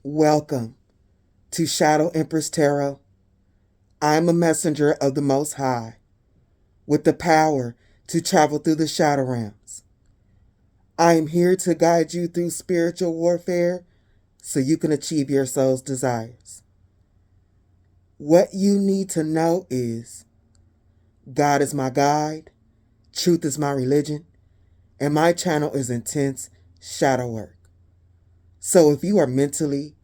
Welcome to Shadow Empress Tarot. I am a messenger of the Most High with the power to travel through the shadow realms. I am here to guide you through spiritual warfare so you can achieve your soul's desires. What you need to know is God is my guide, truth is my religion, and my channel is intense shadow work. So if you are mentally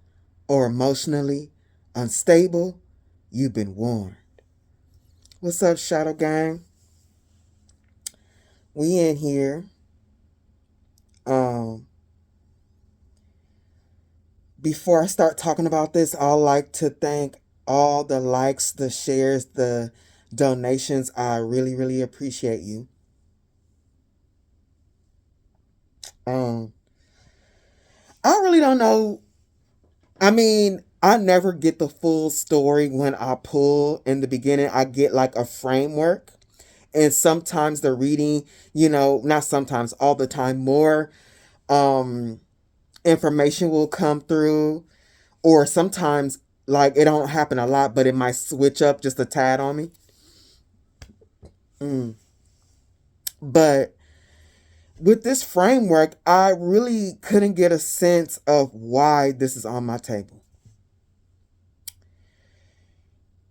or emotionally unstable, you've been warned. What's up, Shadow Gang? We in here. Before I start talking about this, I'd like to thank all the likes, the shares, the donations. I really, really appreciate you. I really don't know. I mean, I never get the full story when I pull in the beginning. I get like a framework. And sometimes the reading, not sometimes, all the time, more information will come through. Or sometimes, like, it don't happen a lot, but it might switch up just a tad on me. But with this framework, I really couldn't get a sense of why this is on my table.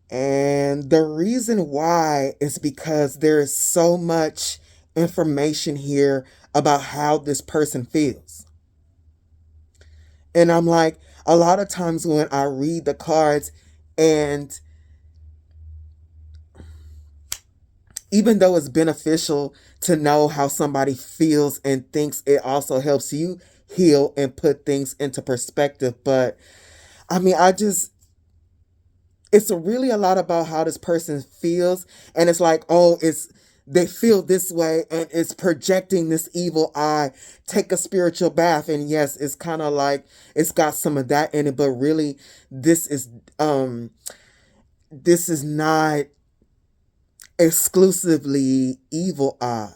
And the reason why is because there is so much information here about how this person feels. And I'm like, a lot of times when I read the cards, and even though it's beneficial to know how somebody feels and thinks, it also helps you heal and put things into perspective. But I mean, it's really a lot about how this person feels. And it's like, they feel this way and it's projecting this evil eye. Take a spiritual bath. And yes, it's kind of like, it's got some of that in it, but really this is not exclusively evil eye.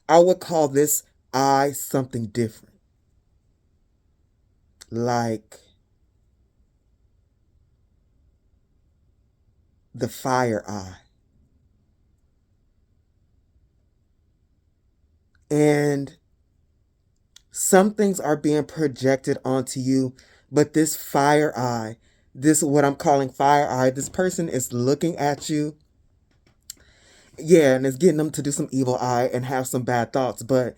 I would call this eye something different. Like the fire eye. And some things are being projected onto you, but this fire eye, this what I'm calling fire eye, this person is looking at you. Yeah, and it's getting them to do some evil eye and have some bad thoughts. But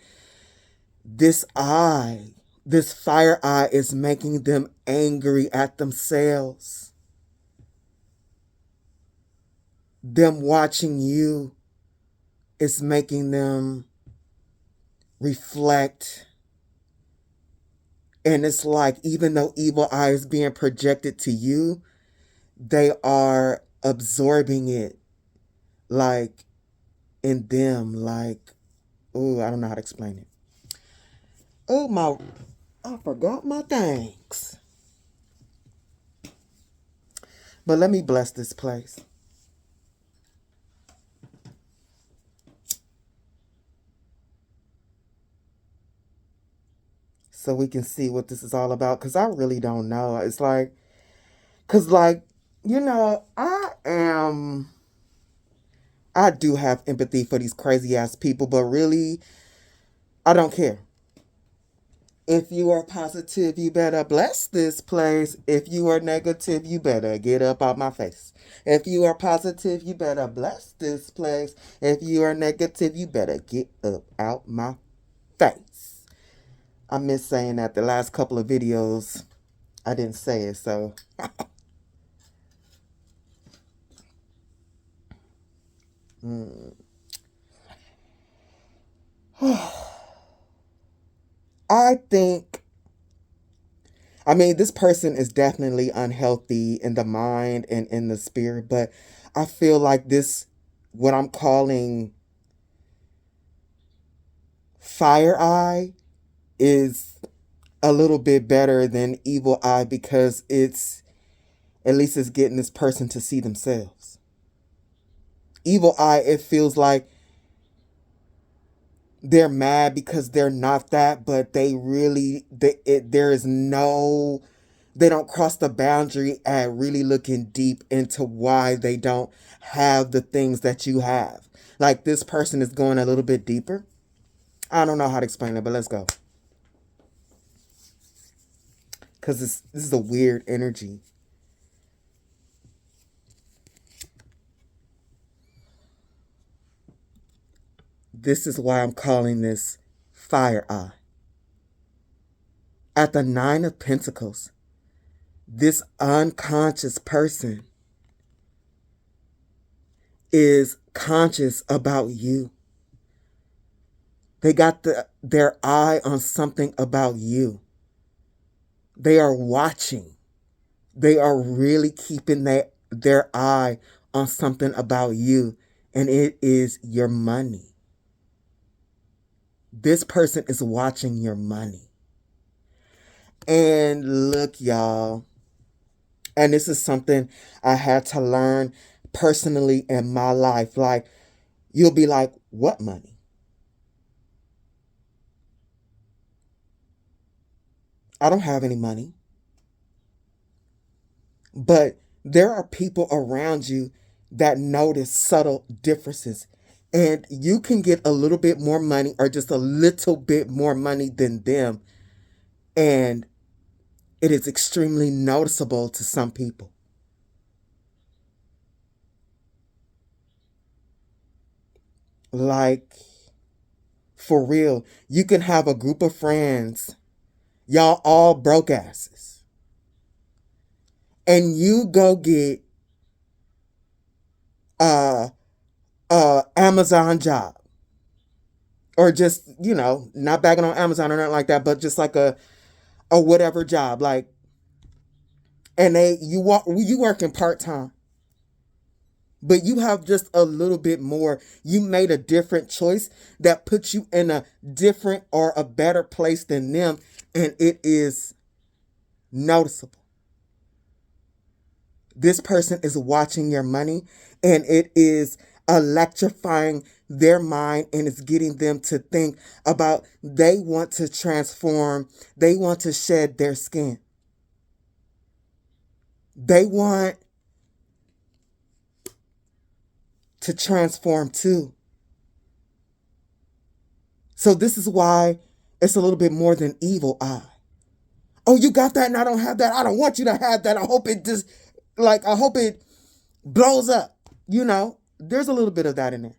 this eye, this fire eye is making them angry at themselves. Them watching you is making them reflect. And it's like, even though evil eye is being projected to you, they are absorbing it, like, in them. Like, oh, I don't know how to explain it. Oh, I forgot my things. But let me bless this place. So we can see what this is all about. Because I really don't know. It's like, I do have empathy for these crazy ass people, but really, I don't care. If you are positive, you better bless this place. If you are negative, you better get up out my face. If you are positive, you better bless this place. If you are negative, you better get up out my face. I miss saying that the last couple of videos. I didn't say it, so. I mean, this person is definitely unhealthy in the mind and in the spirit, but I feel like this, what I'm calling fire eye, is a little bit better than evil eye, because at least it's getting this person to see themselves. Evil eye, it feels like they're mad because they're not that, but they really, there is no, they don't cross the boundary at really looking deep into why they don't have the things that you have. Like this person is going a little bit deeper. I don't know how to explain it, but let's go. Because this is a weird energy. This is why I'm calling this fire eye. At the Nine of Pentacles, this unconscious person is conscious about you. They got their eye on something about you. They are watching. They are really keeping their eye on something about you, and it is your money. This person is watching your money. And look, y'all, and this is something I had to learn personally in my life. Like, you'll be like, what money? I don't have any money. But there are people around you that notice subtle differences. And you can get a little bit more money or just a little bit more money than them. And it is extremely noticeable to some people. Like, for real, you can have a group of friends, y'all all broke asses, and you go get a Amazon job, or just, not bagging on Amazon or nothing like that, but just like a whatever job, like, and you working part-time, but you have just a little bit more. You made a different choice that puts you in a different or a better place than them, and it is noticeable. This person is watching your money, and it is electrifying their mind, and it's getting them to think about, they want to transform, they want to shed their skin. They want to transform too. So this is why it's a little bit more than evil eye. Oh, you got that and I don't have that. I don't want you to have that. I hope it just, I hope it blows up. There's a little bit of that in there.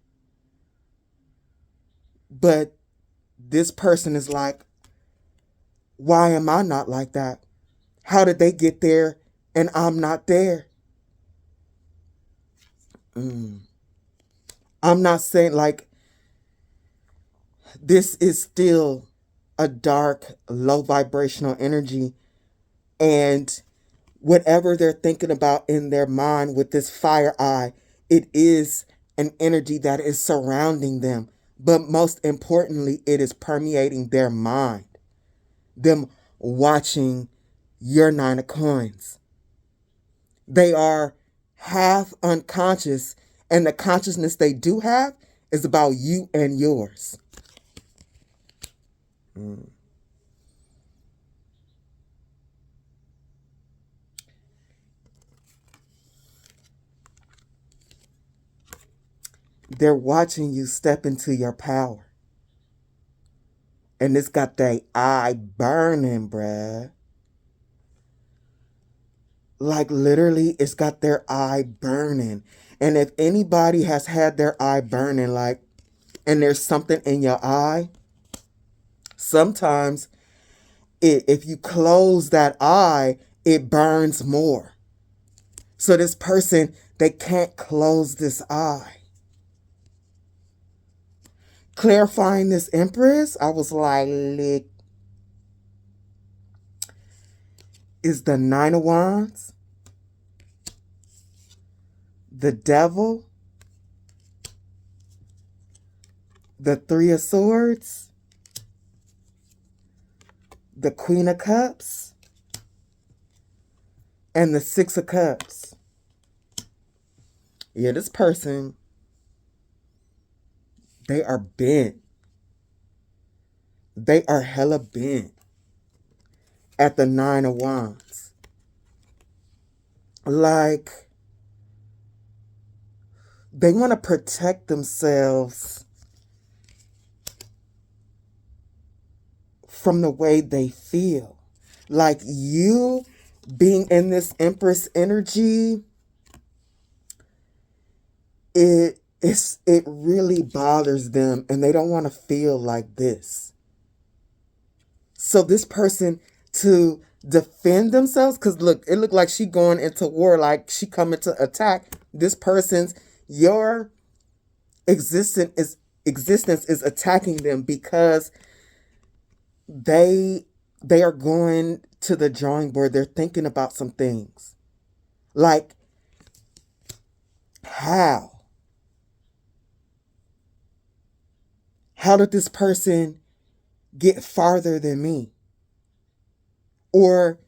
But this person is like, why am I not like that? How did they get there and I'm not there? I'm not saying, this is still a dark, low vibrational energy. And whatever they're thinking about in their mind with this fire eye, it is an energy that is surrounding them. But most importantly, it is permeating their mind. Them watching your Nine of Coins. They are half unconscious, and the consciousness they do have is about you and yours. They're watching you step into your power. And it's got their eye burning, bruh. Like, literally, it's got their eye burning. And if anybody has had their eye burning, and there's something in your eye, sometimes if you close that eye, it burns more. So this person, they can't close this eye. Clarifying this Empress, I was like, is the Nine of Wands, the Devil, the Three of Swords, the Queen of Cups, and the Six of Cups. Yeah, this person, they are bent. they are hella bent at the Nine of Wands. Like, they want to protect themselves from the way they feel. Like, you being in this Empress energy, it really bothers them, and they don't want to feel like this. So this person, to defend themselves, because look, it looked like she going into war, like she coming to attack. This person's, your existence is attacking them because they are going to the drawing board. They're thinking about some things. Like, how did this person get farther than me? Or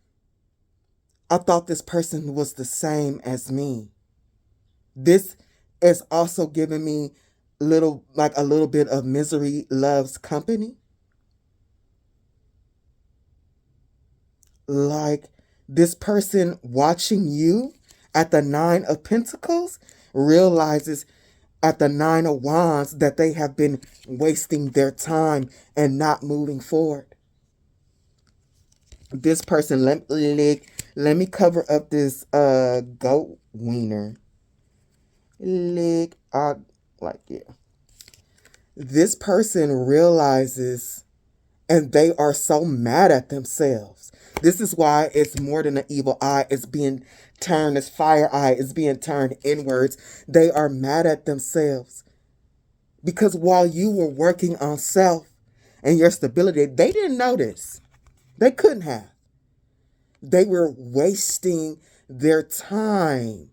I thought this person was the same as me. This is also giving me a little bit of misery loves company. Like, this person watching you at the Nine of Pentacles realizes at the Nine of Wands that they have been wasting their time and not moving forward. This person, let me cover up this goat wiener. This person realizes, and they are so mad at themselves. This is why it's more than an evil eye. It's being turned, this fire eye is being turned inwards. They are mad at themselves. Because while you were working on self and your stability, they didn't know this. They couldn't have. They were wasting their time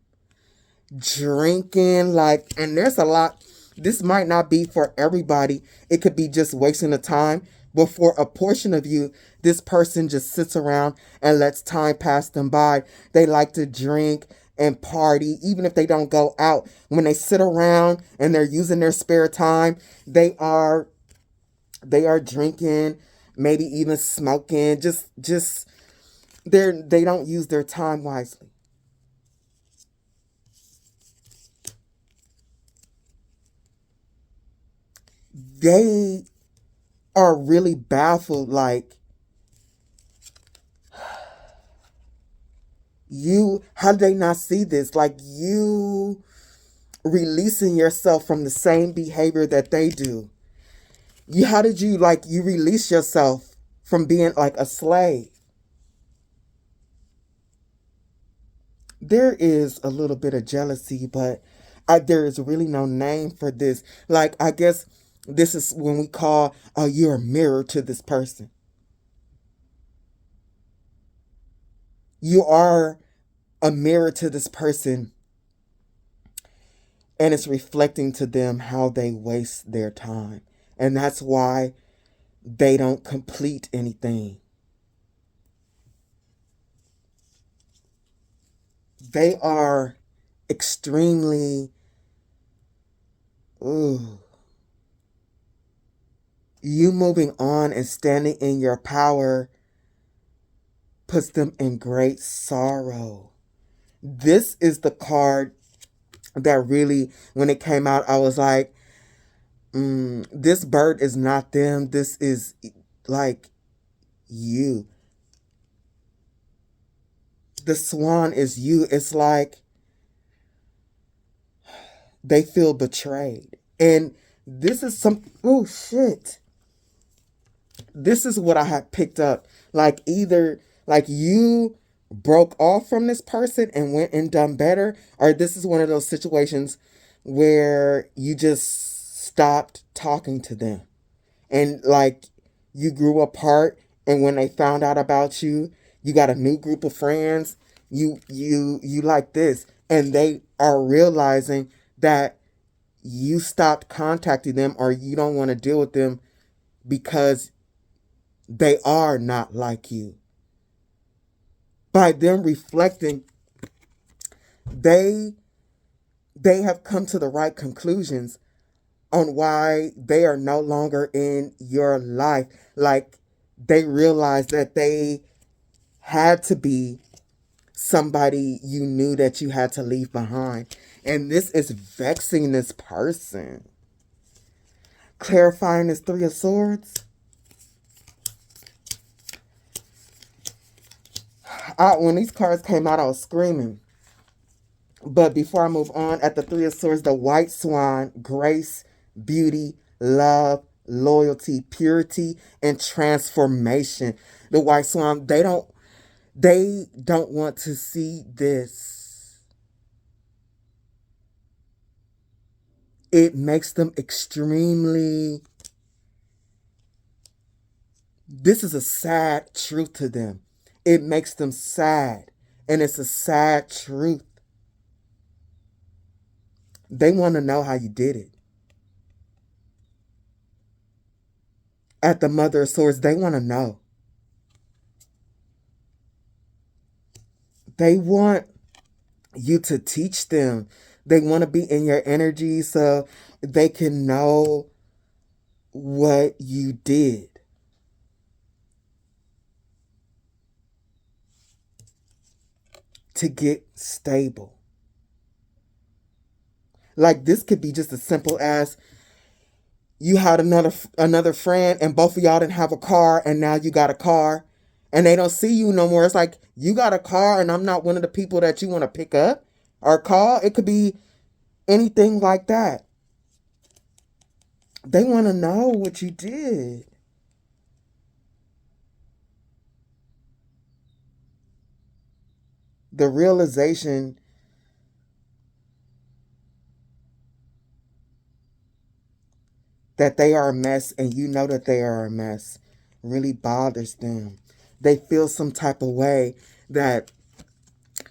drinking, and there's a lot. This might not be for everybody. It could be just wasting the time. But for a portion of you, this person just sits around and lets time pass them by. They like to drink and party, even if they don't go out. When they sit around and they're using their spare time, they are drinking, maybe even smoking. Just they don't use their time wisely. They are really baffled, like, how did they not see this? Like, you releasing yourself from the same behavior that they do. How did you release yourself from being like a slave? There is a little bit of jealousy, but there is really no name for this. Like, I guess this is when we call, you're a mirror to this person. You are a mirror to this person, and it's reflecting to them how they waste their time. And that's why they don't complete anything. They are extremely, you moving on and standing in your power puts them in great sorrow. This is the card that really, when it came out, I was like, this bird is not them. This is like you. The swan is you. It's like they feel betrayed. And this is oh shit. This is what I had picked up. Like, either you broke off from this person and went and done better, or this is one of those situations where you just stopped talking to them. And you grew apart, and when they found out about you, you got a new group of friends. You like this, and they are realizing that you stopped contacting them, or you don't want to deal with them because they are not like you. By them reflecting, they have come to the right conclusions on why they are no longer in your life. Like, they realize that they had to be somebody you knew that you had to leave behind. And this is vexing this person. Clarifying this Three of Swords. When these cards came out, I was screaming. But before I move on, at the Three of Swords, the white swan, grace, beauty, love, loyalty, purity, and transformation. The white swan, they don't want to see this. It makes them extremely... This is a sad truth to them. It makes them sad. And it's a sad truth. They want to know how you did it. At the Mother of Swords, they want to know. They want you to teach them. They want to be in your energy so they can know what you did. To get stable. Like, this could be just as simple as you had another friend and both of y'all didn't have a car and now you got a car and they don't see you no more. It's like, you got a car and I'm not one of the people that you want to pick up or call. It could be anything like that. They want to know what you did. The realization that they are a mess and you know that they are a mess really bothers them. They feel some type of way that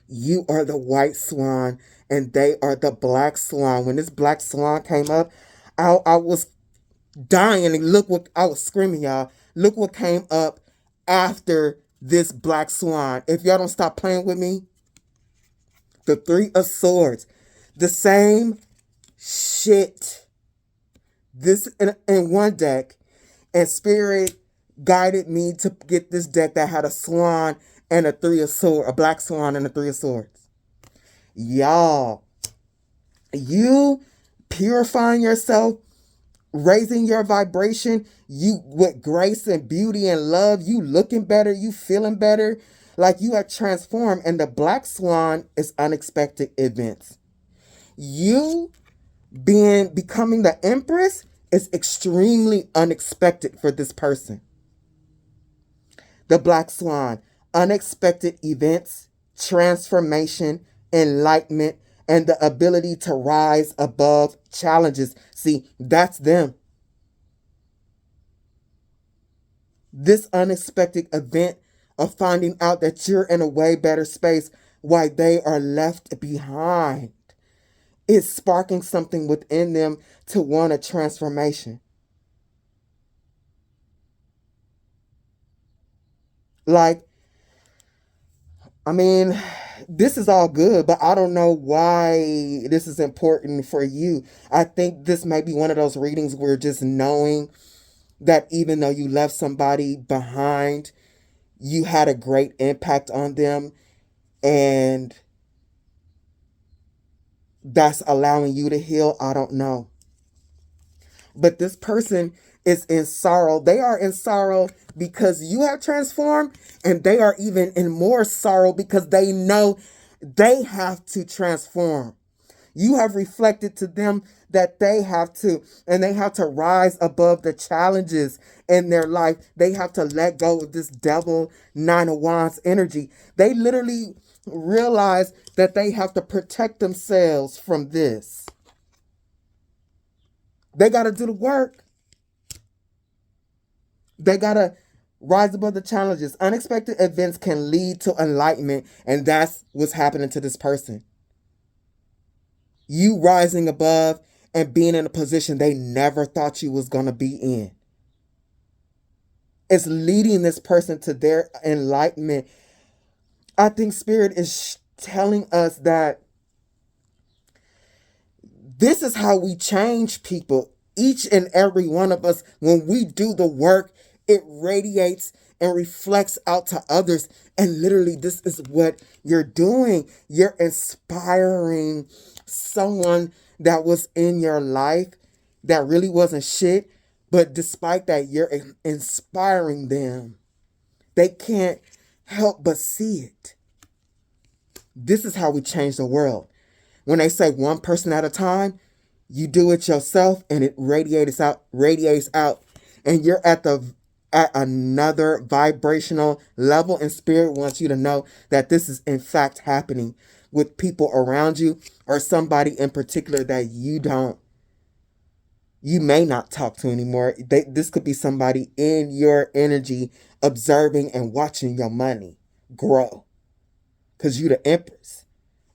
you are the white swan and they are the black swan. When this black swan came up, I was dying, and look what I was screaming, y'all. Look what came up after this black swan. If y'all don't stop playing with me, the Three of Swords, the same shit. This in one deck, and Spirit guided me to get this deck that had a swan and a Three of Swords, a black swan and a Three of Swords. Y'all, you purifying yourself, raising your vibration, you with grace and beauty and love, you looking better, you feeling better, like you have transformed. And the black swan is unexpected events. You becoming the Empress is extremely unexpected for this person. The black swan, unexpected events, transformation, enlightenment, and the ability to rise above challenges. See, that's them. This unexpected event of finding out that you're in a way better space while they are left behind is sparking something within them to want a transformation. Like, I mean, this is all good, but I don't know why this is important for you. I think this may be one of those readings where just knowing that even though you left somebody behind, you had a great impact on them, and that's allowing you to heal. I don't know. But this person is in sorrow. They are in sorrow because you have transformed, and they are even in more sorrow because they know they have to transform. You have reflected to them that they have to, and they have to rise above the challenges in their life. They have to let go of this devil Nine of Wands energy. They literally realize that they have to protect themselves from this. They got to do the work. They got to rise above the challenges. Unexpected events can lead to enlightenment, and that's what's happening to this person. You rising above and being in a position they never thought you was going to be in. It's leading this person to their enlightenment. I think Spirit is telling us that this is how we change people. each and every one of us, when we do the work, it radiates and reflects out to others. And literally, this is what you're doing. You're inspiring someone that was in your life that really wasn't shit. But despite that, you're inspiring them. They can't help but see it. This is how we change the world. When they say one person at a time, you do it yourself and it radiates out, and you're at another vibrational level, and spirit wants you to know that this is in fact happening with people around you or somebody in particular that you may not talk to anymore. This could be somebody in your energy observing and watching your money grow because you're the Empress.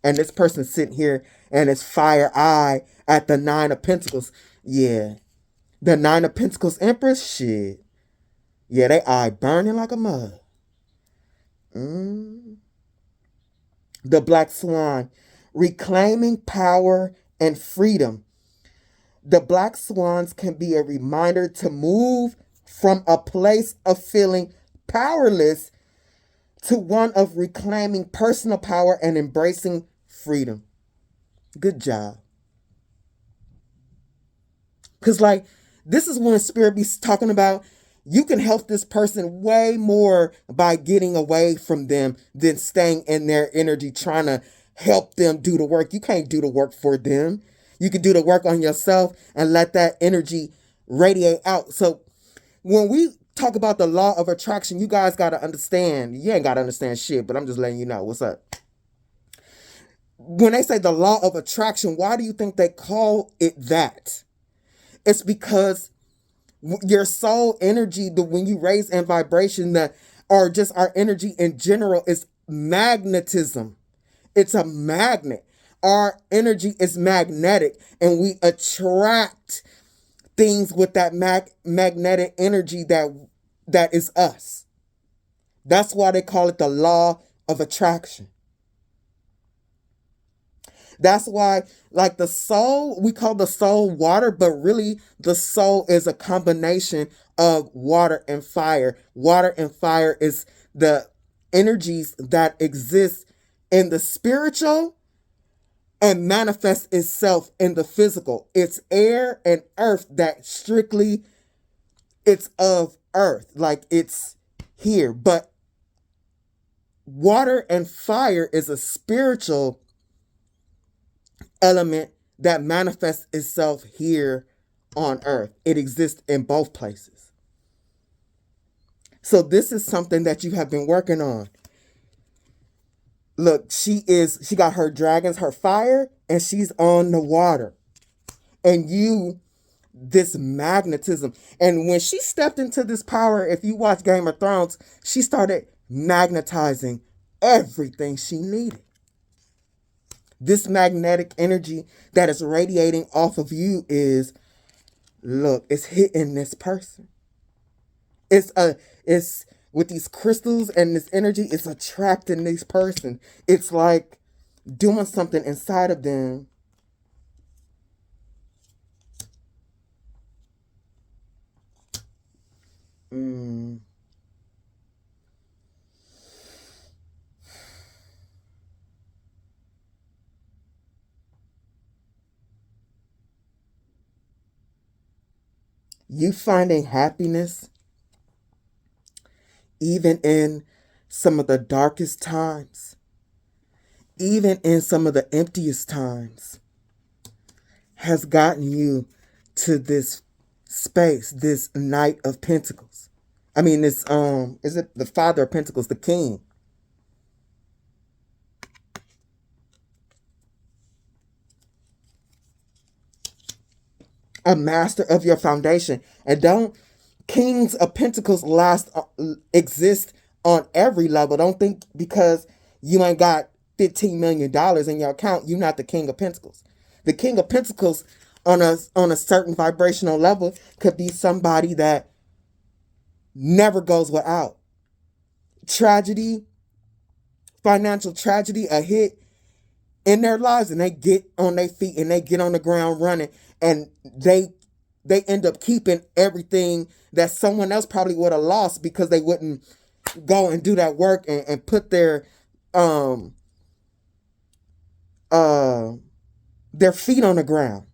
And this person sitting here and it's fire eye at the Nine of Pentacles. Yeah. The Nine of Pentacles Empress, shit. Yeah, they eye burning like a mug. The Black Swan, reclaiming power and freedom. The Black Swans can be a reminder to move from a place of feeling powerless to one of reclaiming personal power and embracing freedom. Good job. Because, this is when Spirit be talking about you can help this person way more by getting away from them than staying in their energy trying to help them do the work. You can't do the work for them. You can do the work on yourself and let that energy radiate out. So when we talk about the law of attraction, you guys got to understand. You ain't got to understand shit, but I'm just letting you know. What's up? When they say the law of attraction, why do you think they call it that? It's because your soul energy, when you raise in vibration, or just our energy in general, is magnetism. It's a magnet. Our energy is magnetic, and we attract things with that magnetic energy that is us. That's why they call it the law of attraction. That's why, the soul, we call the soul water, but really the soul is a combination of water and fire. Water and fire is the energies that exist in the spiritual and manifest itself in the physical. It's air and earth that strictly, it's of earth, it's here. But water and fire is a spiritual element that manifests itself here on earth. It exists in both places. So this is something that you have been working on. Look, she got her dragons, her fire, and she's on the water. And this magnetism. And when she stepped into this power, if you watch Game of Thrones, she started magnetizing everything she needed. This magnetic energy that is radiating off of you it's hitting this person. It's with these crystals and this energy, it's attracting this person. It's like doing something inside of them. You finding happiness even in some of the darkest times, even in some of the emptiest times, has gotten you to this space, this Knight of Pentacles. I mean, this, is it the Father of Pentacles, the King? A master of your foundation. And Kings of Pentacles exist on every level. Don't think because you ain't got $15 million in your account, you're not the King of Pentacles. The King of Pentacles on a certain vibrational level could be somebody that never goes without. Tragedy, financial tragedy, a hit in their lives, and they get on their feet and they get on the ground running, and they they end up keeping everything that someone else probably would have lost because they wouldn't go and do that work and put their feet on the ground.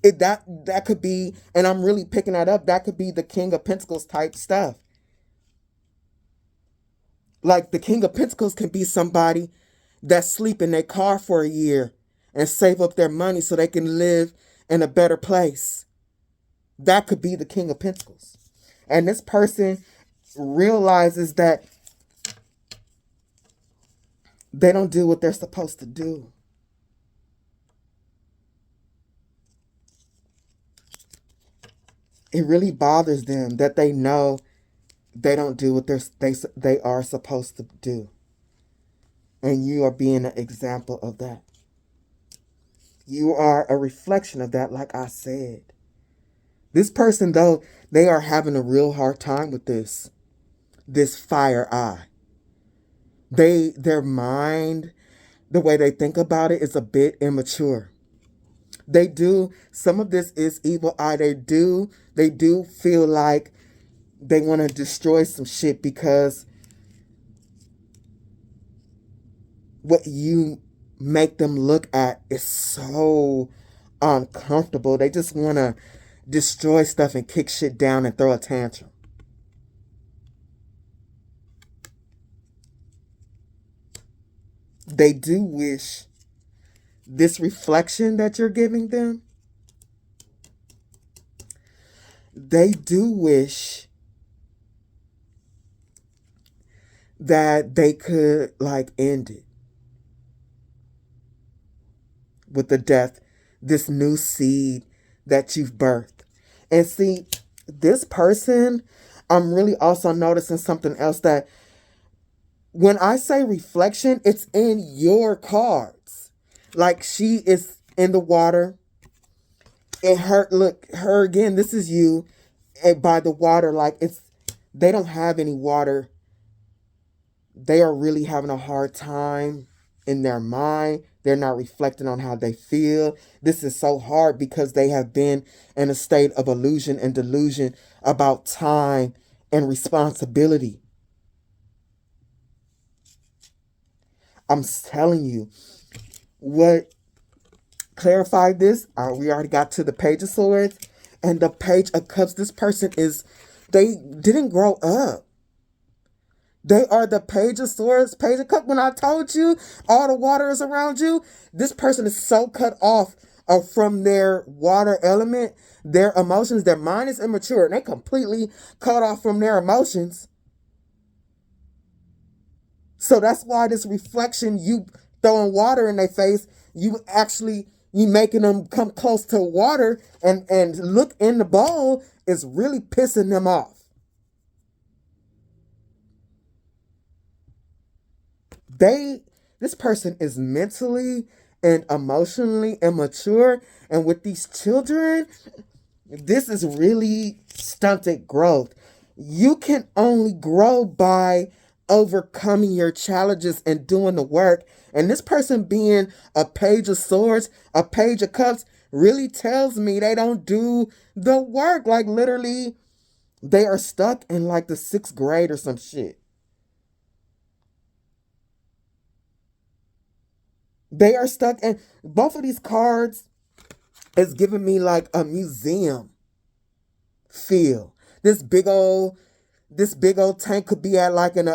That could be, and I'm really picking that up, that could be the King of Pentacles type stuff. Like the King of Pentacles can be somebody that sleep in their car for a year and save up their money so they can live in a better place. That could be the King of Pentacles. And this person realizes that they don't do what they're supposed to do. It really bothers them that they know they don't do what they are supposed to do. And you are being an example of that. You are a reflection of that, like I said. This person, though, they are having a real hard time with this fire eye. Their mind, the way they think about it is a bit immature. Some of this is evil eye. They do feel like they want to destroy some shit because what you make them look at is so uncomfortable. They just want to destroy stuff and kick shit down and throw a tantrum. They do wish this reflection that you're giving them, they do wish that they could like end it with the death, this new seed that you've birthed. And see, this person, I'm really also noticing something else, that when I say reflection, it's in your cards. Like she is in the water. And her again, this is you by the water. Like they don't have any water. They are really having a hard time in their mind. They're not reflecting on how they feel. This is so hard because they have been in a state of illusion and delusion about time and responsibility. I'm telling you, what clarified this, we already got to the Page of Swords and the Page of Cups. This person they didn't grow up. They are the Page of Swords, Page of Cups. When I told you all the water is around you, this person is so cut off from their water element, their emotions. Their mind is immature and they completely cut off from their emotions. So that's why this reflection, you throwing water in their face, you making them come close to water and look in the bowl is really pissing them off. This person is mentally and emotionally immature, and with these children, this is really stunted growth. You can only grow by overcoming your challenges and doing the work. And this person being a Page of Swords, a Page of Cups, really tells me they don't do the work. Like literally, they are stuck in like the 6th grade or some shit. They are stuck in both of these cards is giving me like a museum feel. This big old tank could be at like an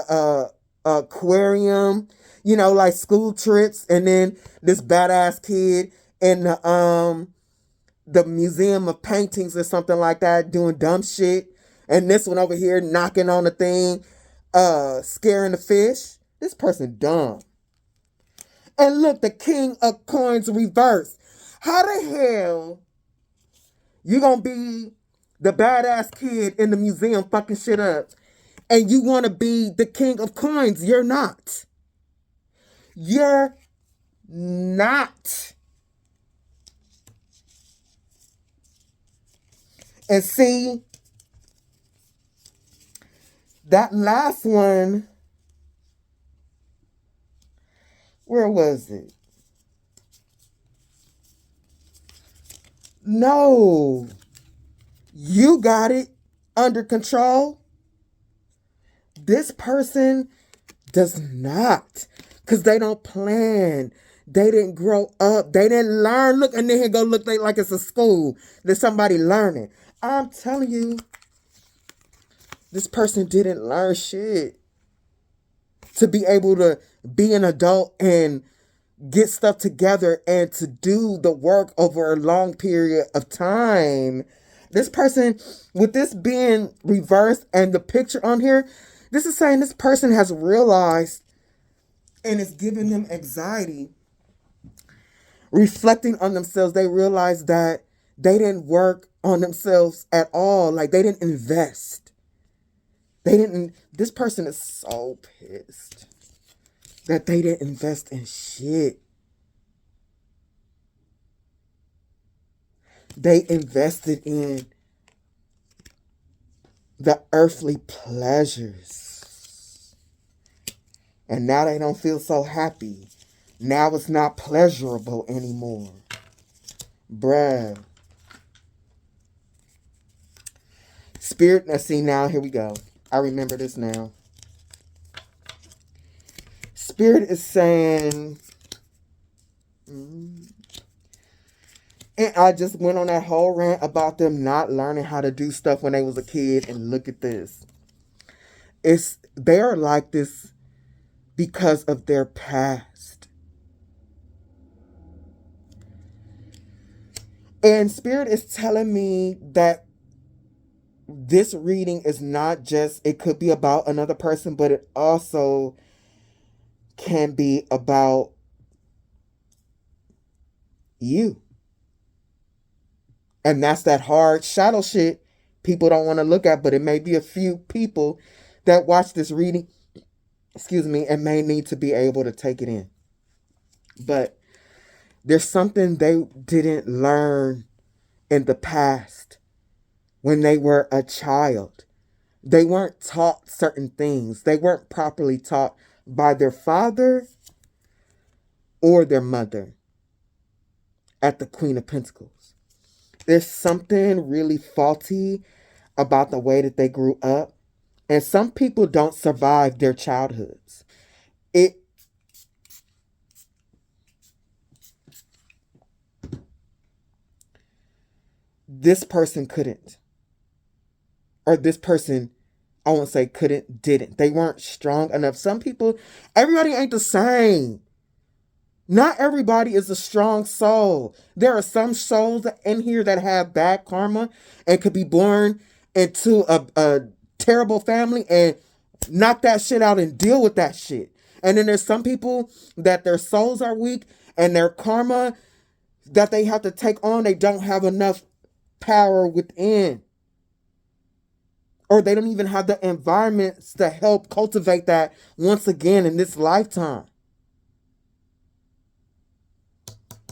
aquarium, like school trips, and then this badass kid in the museum of paintings or something like that doing dumb shit, and this one over here knocking on the thing, scaring the fish. This person dumb. And look, the King of Coins reversed. How the hell you gonna be the badass kid in the museum fucking shit up, and you want to be the King of Coins? You're not. You're not. And see, that last one, where was it? No, you got it under control. This person does not, because they don't plan. They didn't grow up. They didn't learn. Look, and then here go look like it's a school. There's somebody learning. I'm telling you, this person didn't learn shit to be able to be an adult and get stuff together and to do the work over a long period of time. This person, with this being reversed and the picture on here, this is saying this person has realized and it's giving them anxiety. Reflecting on themselves, they realize that they didn't work on themselves at all. Like, they didn't invest. This person is so pissed that they didn't invest in shit. They invested in the earthly pleasures. And now they don't feel so happy. Now it's not pleasurable anymore. Bruh. Spirit, let's see now, here we go. I remember this now. Spirit is saying, and I just went on that whole rant about them not learning how to do stuff when they was a kid, and look at this. They're like this because of their past. And Spirit is telling me that this reading is not just, it could be about another person, but it also can be about you. And that's that hard shadow shit people don't want to look at, but it may be a few people that watch this reading, and may need to be able to take it in. But there's something they didn't learn in the past when they were a child. They weren't taught certain things. They weren't properly taught by their father or their mother at the Queen of Pentacles. There's something really faulty about the way that they grew up. And some people don't survive their childhoods. This person couldn't. Or this person, I won't say couldn't, didn't. They weren't strong enough. Some people, everybody ain't the same. Not everybody is a strong soul. There are some souls in here that have bad karma and could be born into a terrible family and knock that shit out and deal with that shit. And then there's some people that their souls are weak and their karma that they have to take on, they don't have enough power within. Or they don't even have the environments to help cultivate that once again in this lifetime.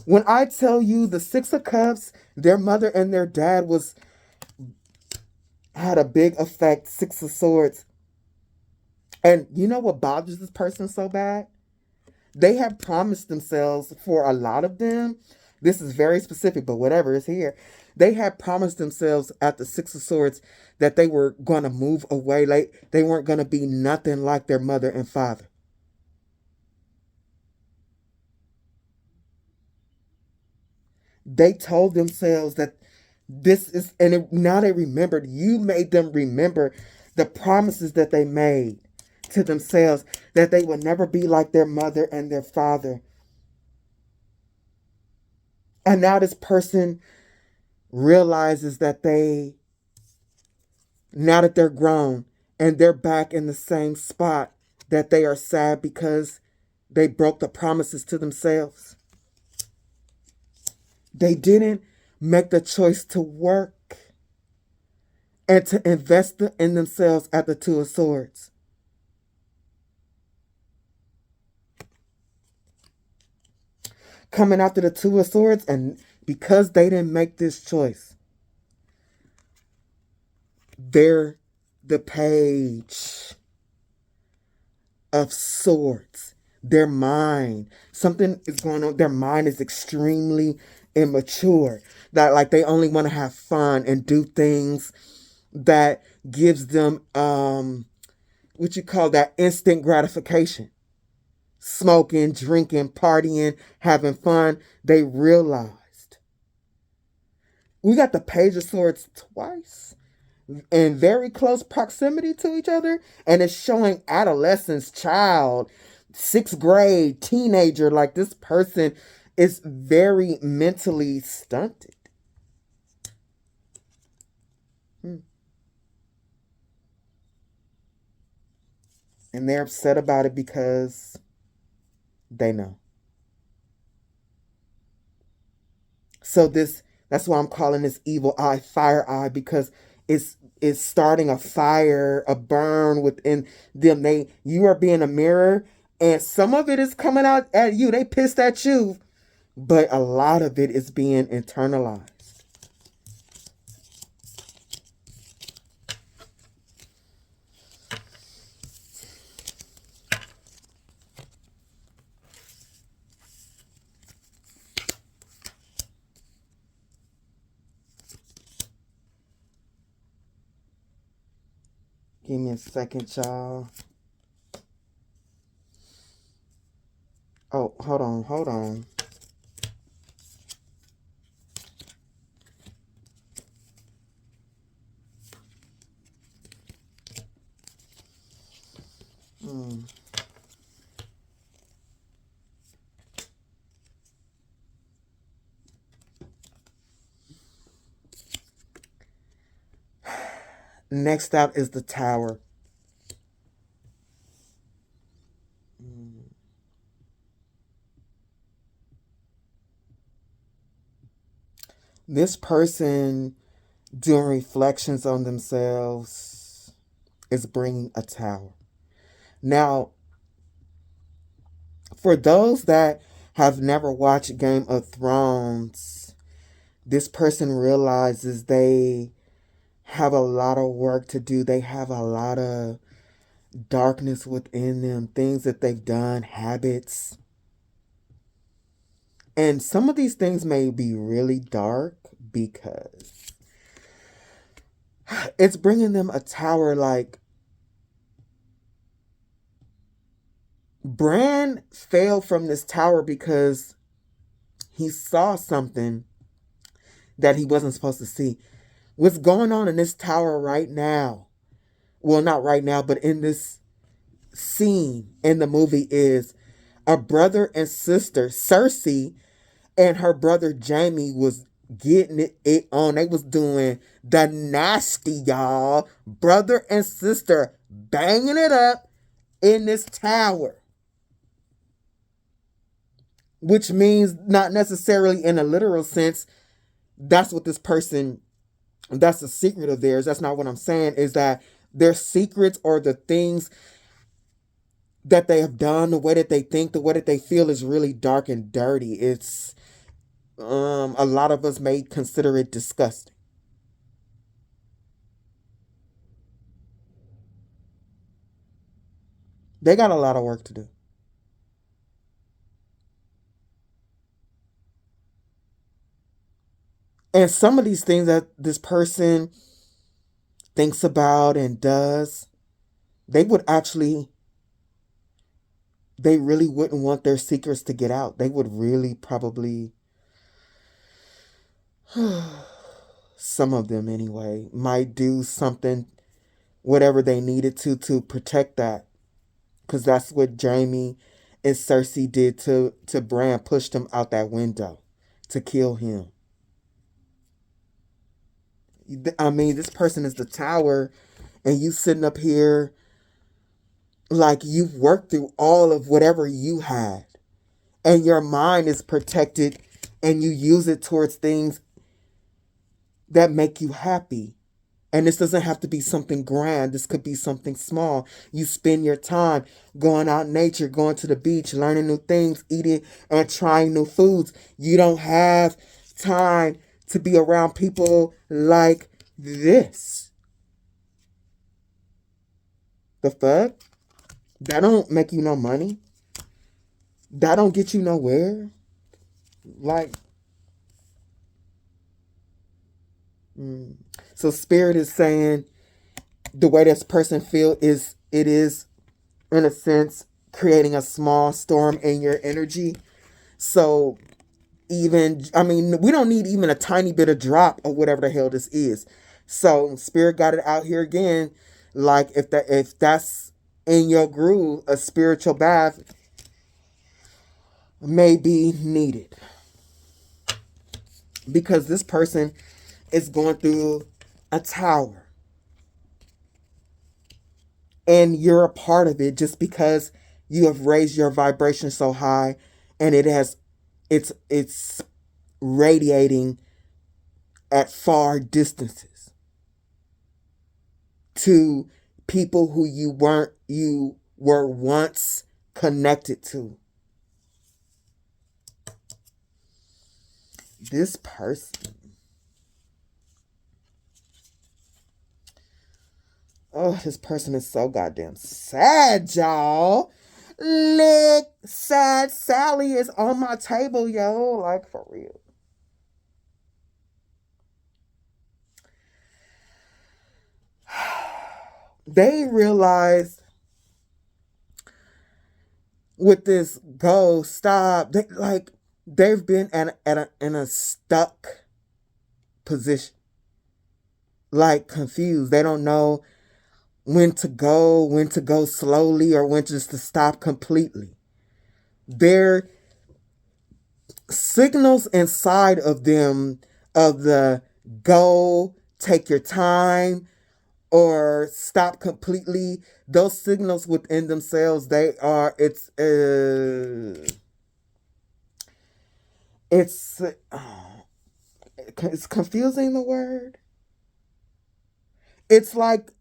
When I tell you the Six of Cups, their mother and their dad had a big effect. Six of Swords. And you know what bothers this person so bad? They have promised themselves, for a lot of them, this is very specific, but whatever is here. They had promised themselves at the Six of Swords that they were going to move away. Like, they weren't going to be nothing like their mother and father. They told themselves that this is, now they remembered. You made them remember the promises that they made to themselves, that they would never be like their mother and their father. And now this person realizes that now that they're grown and they're back in the same spot, that they are sad because they broke the promises to themselves. They didn't make the choice to work and to invest in themselves at the Two of Swords. Coming after the Two of Swords, and because they didn't make this choice, they're the Page of Swords. Their mind, something is going on. Their mind is extremely immature, that like they only want to have fun and do things that gives them what you call that instant gratification. Smoking, drinking, partying, having fun. They realized. We got the Page of Swords twice in very close proximity to each other, and it's showing adolescence, child, 6th grade, teenager. Like this person is very mentally stunted. And they're upset about it because they know. So that's why I'm calling this evil eye fire eye, because it's starting a fire, a burn within them. You are being a mirror, and some of it is coming out at you. They pissed at you, but a lot of it is being internalized. Give me a second, y'all. Oh, hold on. Next out is the Tower. This person, doing reflections on themselves, is bringing a Tower. Now, for those that have never watched Game of Thrones, this person realizes they have a lot of work to do. They have a lot of darkness within them, things that they've done, habits. And some of these things may be really dark because it's bringing them a Tower. Like, Bran failed from this Tower because he saw something that he wasn't supposed to see. What's going on in this Tower right now, well, not right now, but in this scene in the movie, is a brother and sister. Cersei and her brother Jaime was getting it on. They was doing the nasty, y'all. Brother and sister banging it up in this Tower. Which means not necessarily in a literal sense. That's what this person, that's a secret of theirs. That's not what I'm saying. Is that their secrets or the things that they have done, the way that they think, the way that they feel is really dark and dirty. It's a lot of us may consider it disgusting. They got a lot of work to do. And some of these things that this person thinks about and does, they would actually, they really wouldn't want their secrets to get out. They would really probably, some of them anyway, might do something, whatever they needed to protect that. Because that's what Jaime and Cersei did to Bran, pushed him out that window to kill him. I mean, this person is the Tower, and you sitting up here like you've worked through all of whatever you had, and your mind is protected, and you use it towards things that make you happy. And this doesn't have to be something grand. This could be something small. You spend your time going out in nature, going to the beach, learning new things, eating and trying new foods. You don't have time to be around people like this. The fuck? That don't make you no money. That don't get you nowhere. Like, So Spirit is saying the way this person feel is, it is, in a sense, creating a small storm in your energy. So even, I mean, we don't need even a tiny bit of drop of whatever the hell this is. So Spirit got it out here again. Like if that's in your groove, a spiritual bath may be needed. Because this person is going through a tower. And you're a part of it just because you have raised your vibration so high, and it's radiating at far distances to people who you were once connected to. This person, oh, this person is so goddamn sad, y'all. Lick, sad Sally is on my table, yo. Like, for real. They realized with this go, stop, they've been in a stuck position. Like, confused. They don't know when to go slowly, or when just to stop completely. There signals inside of them of the go, take your time, or stop completely. Those signals within themselves, it's confusing, the word. It's like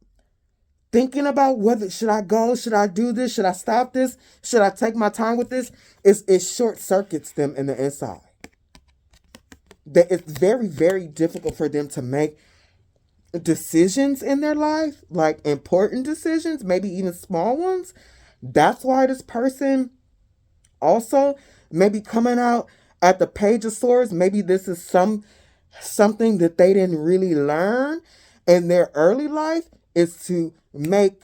thinking about whether, should I go, should I do this, should I stop this, should I take my time with this. It short circuits them in the inside. That it's very, very difficult for them to make decisions in their life, like important decisions, maybe even small ones. That's why this person also maybe coming out at the Page of Swords. Maybe this is something that they didn't really learn in their early life, is to make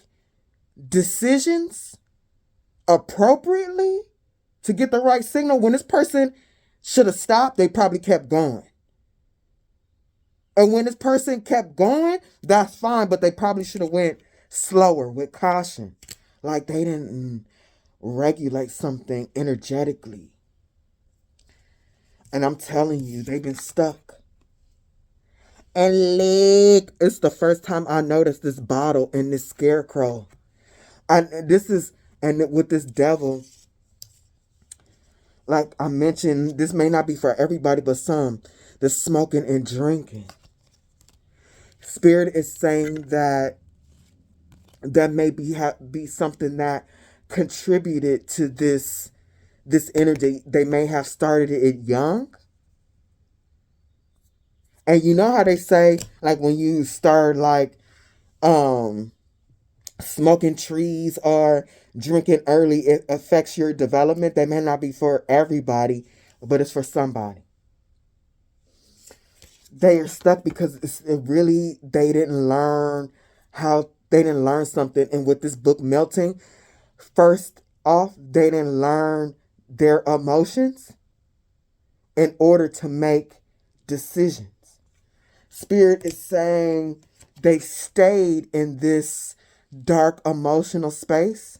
decisions appropriately to get the right signal. When this person should have stopped, they probably kept going. And when this person kept going, that's fine, but they probably should have went slower, with caution. Like they didn't regulate something energetically. And I'm telling you, they've been stuck. And look, it's the first time I noticed this bottle and this scarecrow. And with this devil, like I mentioned, this may not be for everybody, but some, the smoking and drinking. Spirit is saying that may be something that contributed to this energy. They may have started it young. And you know how they say, like, when you start like smoking trees or drinking early, it affects your development. That may not be for everybody, but it's for somebody. They are stuck because they didn't learn something. And with this book melting, first off, they didn't learn their emotions in order to make decisions. Spirit is saying they stayed in this dark emotional space.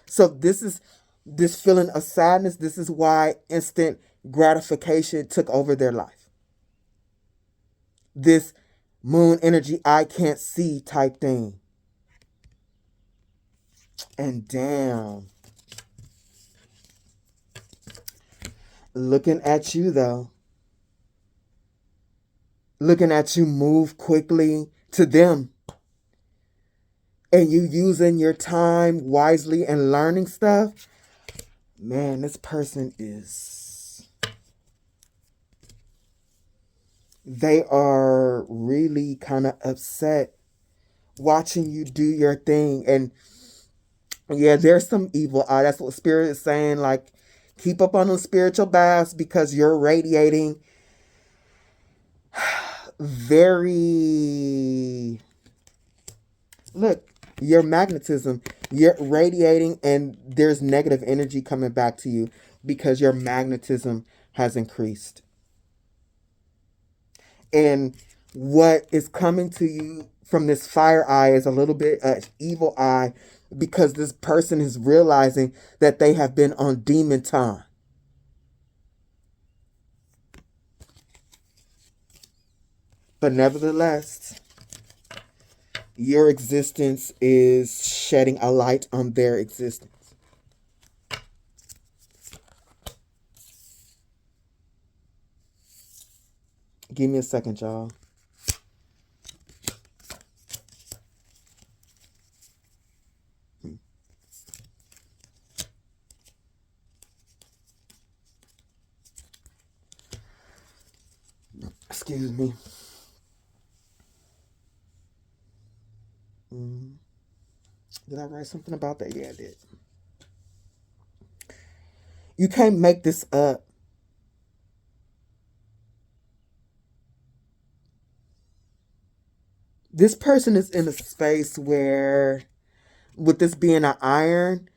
So this feeling of sadness, this is why instant gratification took over their life. This moon energy, I can't see type thing. And damn. Looking at you though. Looking at you move quickly to them. And you using your time wisely and learning stuff. Man, this person they are really kind of upset watching you do your thing. And yeah, there's some evil. That's what Spirit is saying. Like, keep up on those spiritual baths because you're radiating very, look, your magnetism, you're radiating, and there's negative energy coming back to you because your magnetism has increased. And what is coming to you from this fire eye is a little bit evil eye, because this person is realizing that they have been on demon time. But nevertheless, your existence is shedding a light on their existence. Give me a second, y'all. Excuse me. Did I write something about that? Yeah, I did. You can't make this up. This person is in a space where, with this being an iron,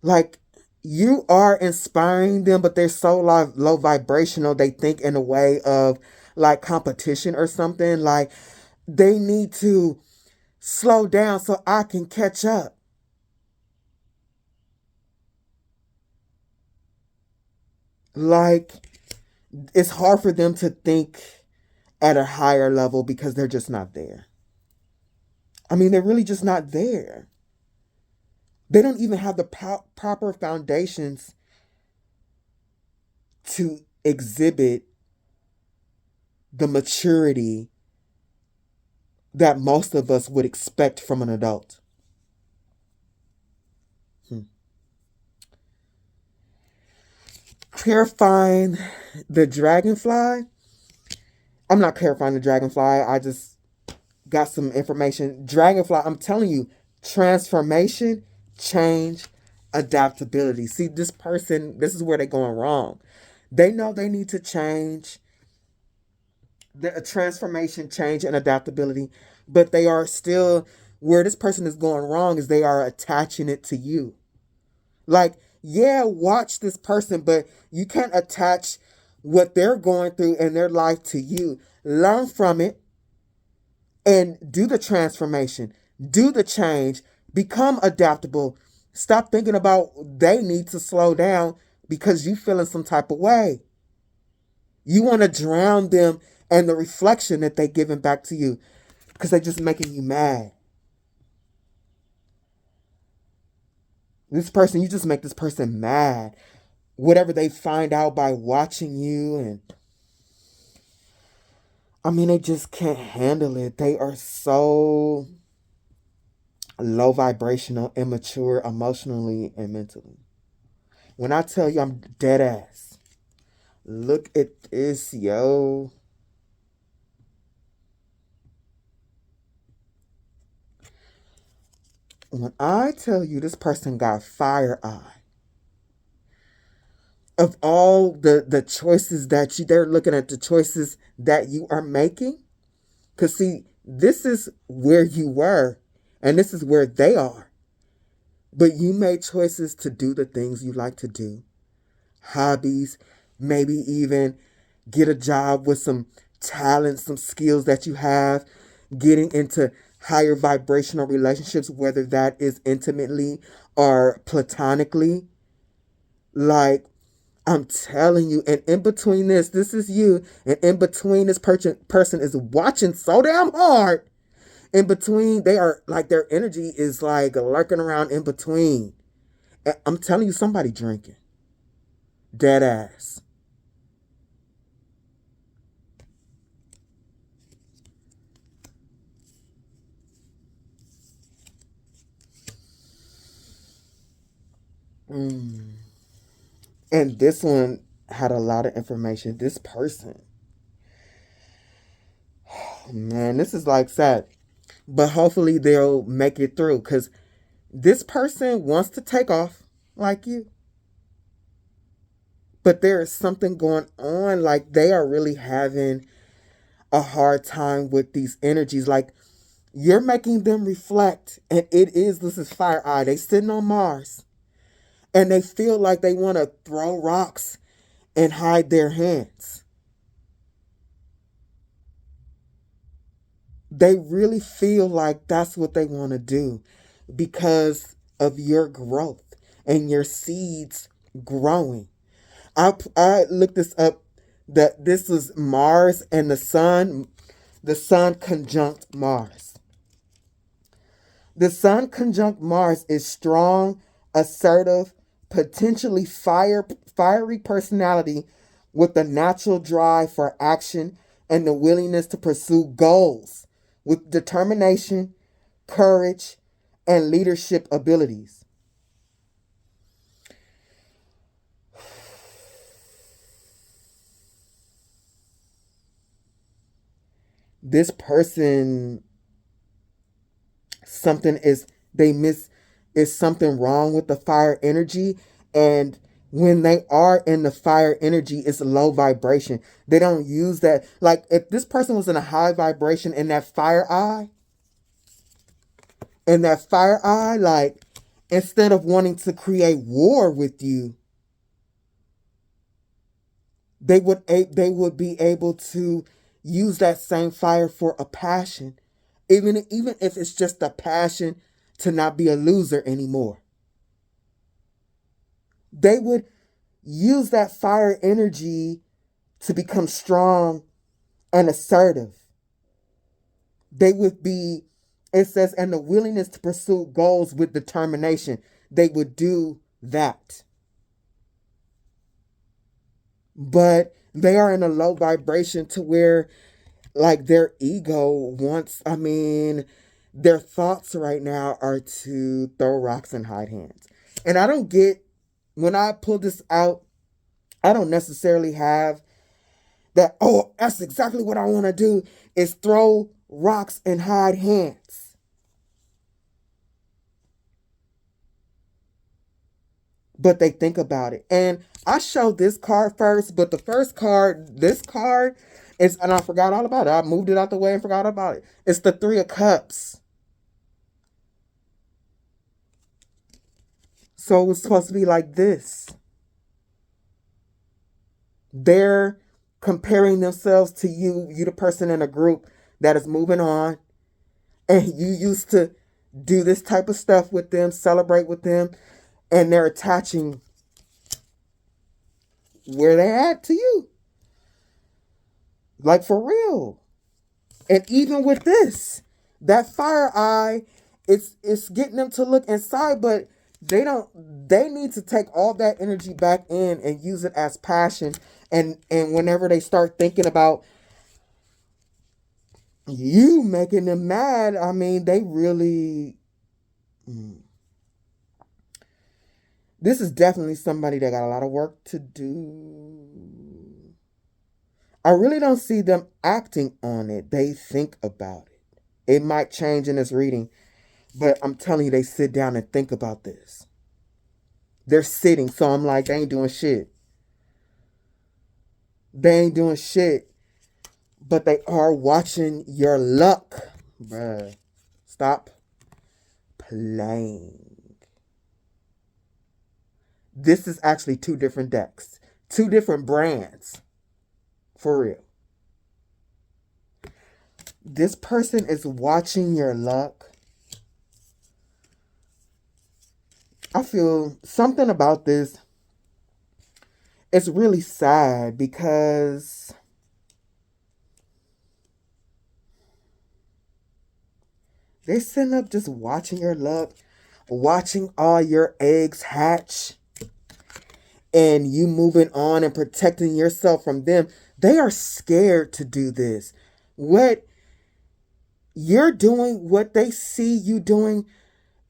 like, you are inspiring them, but they're so low vibrational, they think in a way of like competition or something. Like, they need to slow down so I can catch up. Like, it's hard for them to think at a higher level because they're just not there. I mean, they're really just not there. They don't even have the proper foundations to exhibit the maturity that most of us would expect from an adult. Clarifying the dragonfly. I'm not clarifying the dragonfly. I just got some information. Dragonfly, I'm telling you, transformation, change, adaptability. See, this person, this is where they're going wrong. They know they need to change, the transformation, change, and adaptability, but they are still, where this person is going wrong is they are attaching it to you. Like, yeah, watch this person, but you can't attach what they're going through in their life to you. Learn from it and do the transformation, do the change, become adaptable. Stop thinking about they need to slow down because you feeling some type of way. You want to drown them and the reflection that they giving back to you because they're just making you mad. This person, you just make this person mad. Whatever they find out by watching you, and I mean, they just can't handle it. They are so low vibrational, immature, emotionally and mentally. When I tell you I'm dead ass, look at this, yo. When I tell you this person got fire eye, of all the choices that they're looking at the choices that you are making. Because see, this is where you were and this is where they are. But you made choices to do the things you like to do. Hobbies, maybe even get a job with some talent, some skills that you have, getting into higher vibrational relationships, whether that is intimately or platonically. Like, I'm telling you, and in between this is you, and in between this person is watching so damn hard. In between, they are like, their energy is like lurking around in between. And I'm telling you, somebody drinking. Dead ass. And this one had a lot of information. This person, oh man, this is like sad. But hopefully they'll make it through, because this person wants to take off like you. But there is something going on, like they are really having a hard time with these energies. Like, you're making them reflect, and this is fire eye. They sitting on Mars, and they feel like they want to throw rocks and hide their hands. They really feel like that's what they want to do because of your growth and your seeds growing. I looked this up, that this was Mars and the sun conjunct Mars. The sun conjunct Mars is strong, assertive, potentially fiery personality with a natural drive for action and the willingness to pursue goals with determination, courage, and leadership abilities. This person, is something wrong with the fire energy, and when they are in the fire energy, it's low vibration. They don't use that. Like, if this person was in a high vibration in that fire eye, like, instead of wanting to create war with you, they would be able to use that same fire for a passion, even if it's just a passion to not be a loser anymore. They would use that fire energy to become strong and assertive. They would be, it says, and the willingness to pursue goals with determination. They would do that. But they are in a low vibration to where, like, their ego wants, their thoughts right now are to throw rocks and hide hands. And I don't get, when I pull this out, I don't necessarily have that, oh, that's exactly what I want to do, is throw rocks and hide hands. But they think about it. And I showed this card first, but the first card, this card, is, and I forgot all about it. I moved it out the way and forgot about it. It's the Three of Cups. So it was supposed to be like this. They're comparing themselves to you the person in a group that is moving on, and you used to do this type of stuff with them, celebrate with them, and they're attaching where they at to you. Like, for real. And even with this, that fire eye, it's getting them to look inside, but they need to take all that energy back in and use it as passion. And whenever they start thinking about you making them mad, they really, this is definitely somebody that got a lot of work to do. I really don't see them acting on it. They think about it. It might change in this reading, but I'm telling you, they sit down and think about this. They're sitting, so I'm like, they ain't doing shit. They ain't doing shit, but they are watching your luck. Bruh, stop playing. This is actually two different decks. Two different brands. For real. This person is watching your luck. I feel something about this. It's really sad because they're sitting up just watching your luck, watching all your eggs hatch, and you moving on and protecting yourself from them. They are scared to do this. What you're doing, what they see you doing,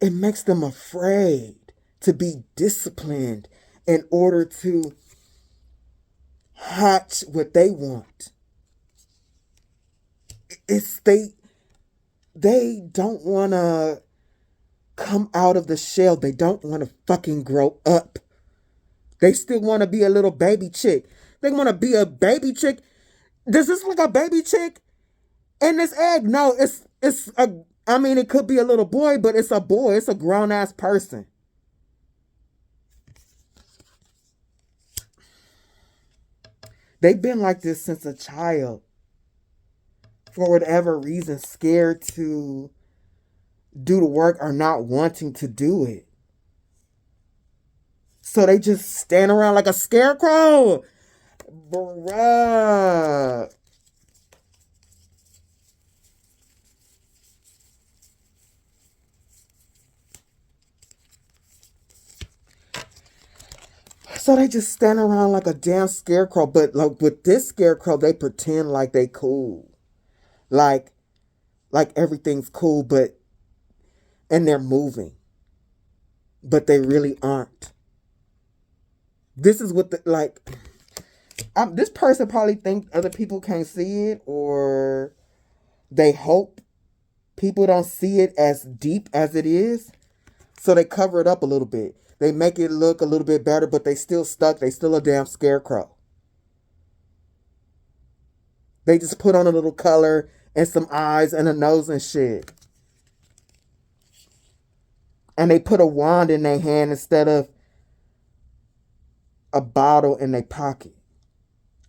it makes them afraid to be disciplined in order to hatch what they want. It's they don't want to come out of the shell. They don't want to fucking grow up. They still want to be a little baby chick. They want to be a baby chick. Does this look like a baby chick? And this egg, no, I mean, it could be a little boy, but it's a boy. It's a grown-ass person. They've been like this since a child. For whatever reason, scared to do the work or not wanting to do it. So they just stand around like a scarecrow. Bruh. So they just stand around like a damn scarecrow. But like with this scarecrow, they pretend like they cool. Like everything's cool, and they're moving. But they really aren't. This is what this person probably think other people can't see it, or they hope people don't see it as deep as it is. So they cover it up a little bit. They make it look a little bit better, but they still stuck. They still a damn scarecrow. They just put on a little color and some eyes and a nose and shit. And they put a wand in their hand instead of a bottle in their pocket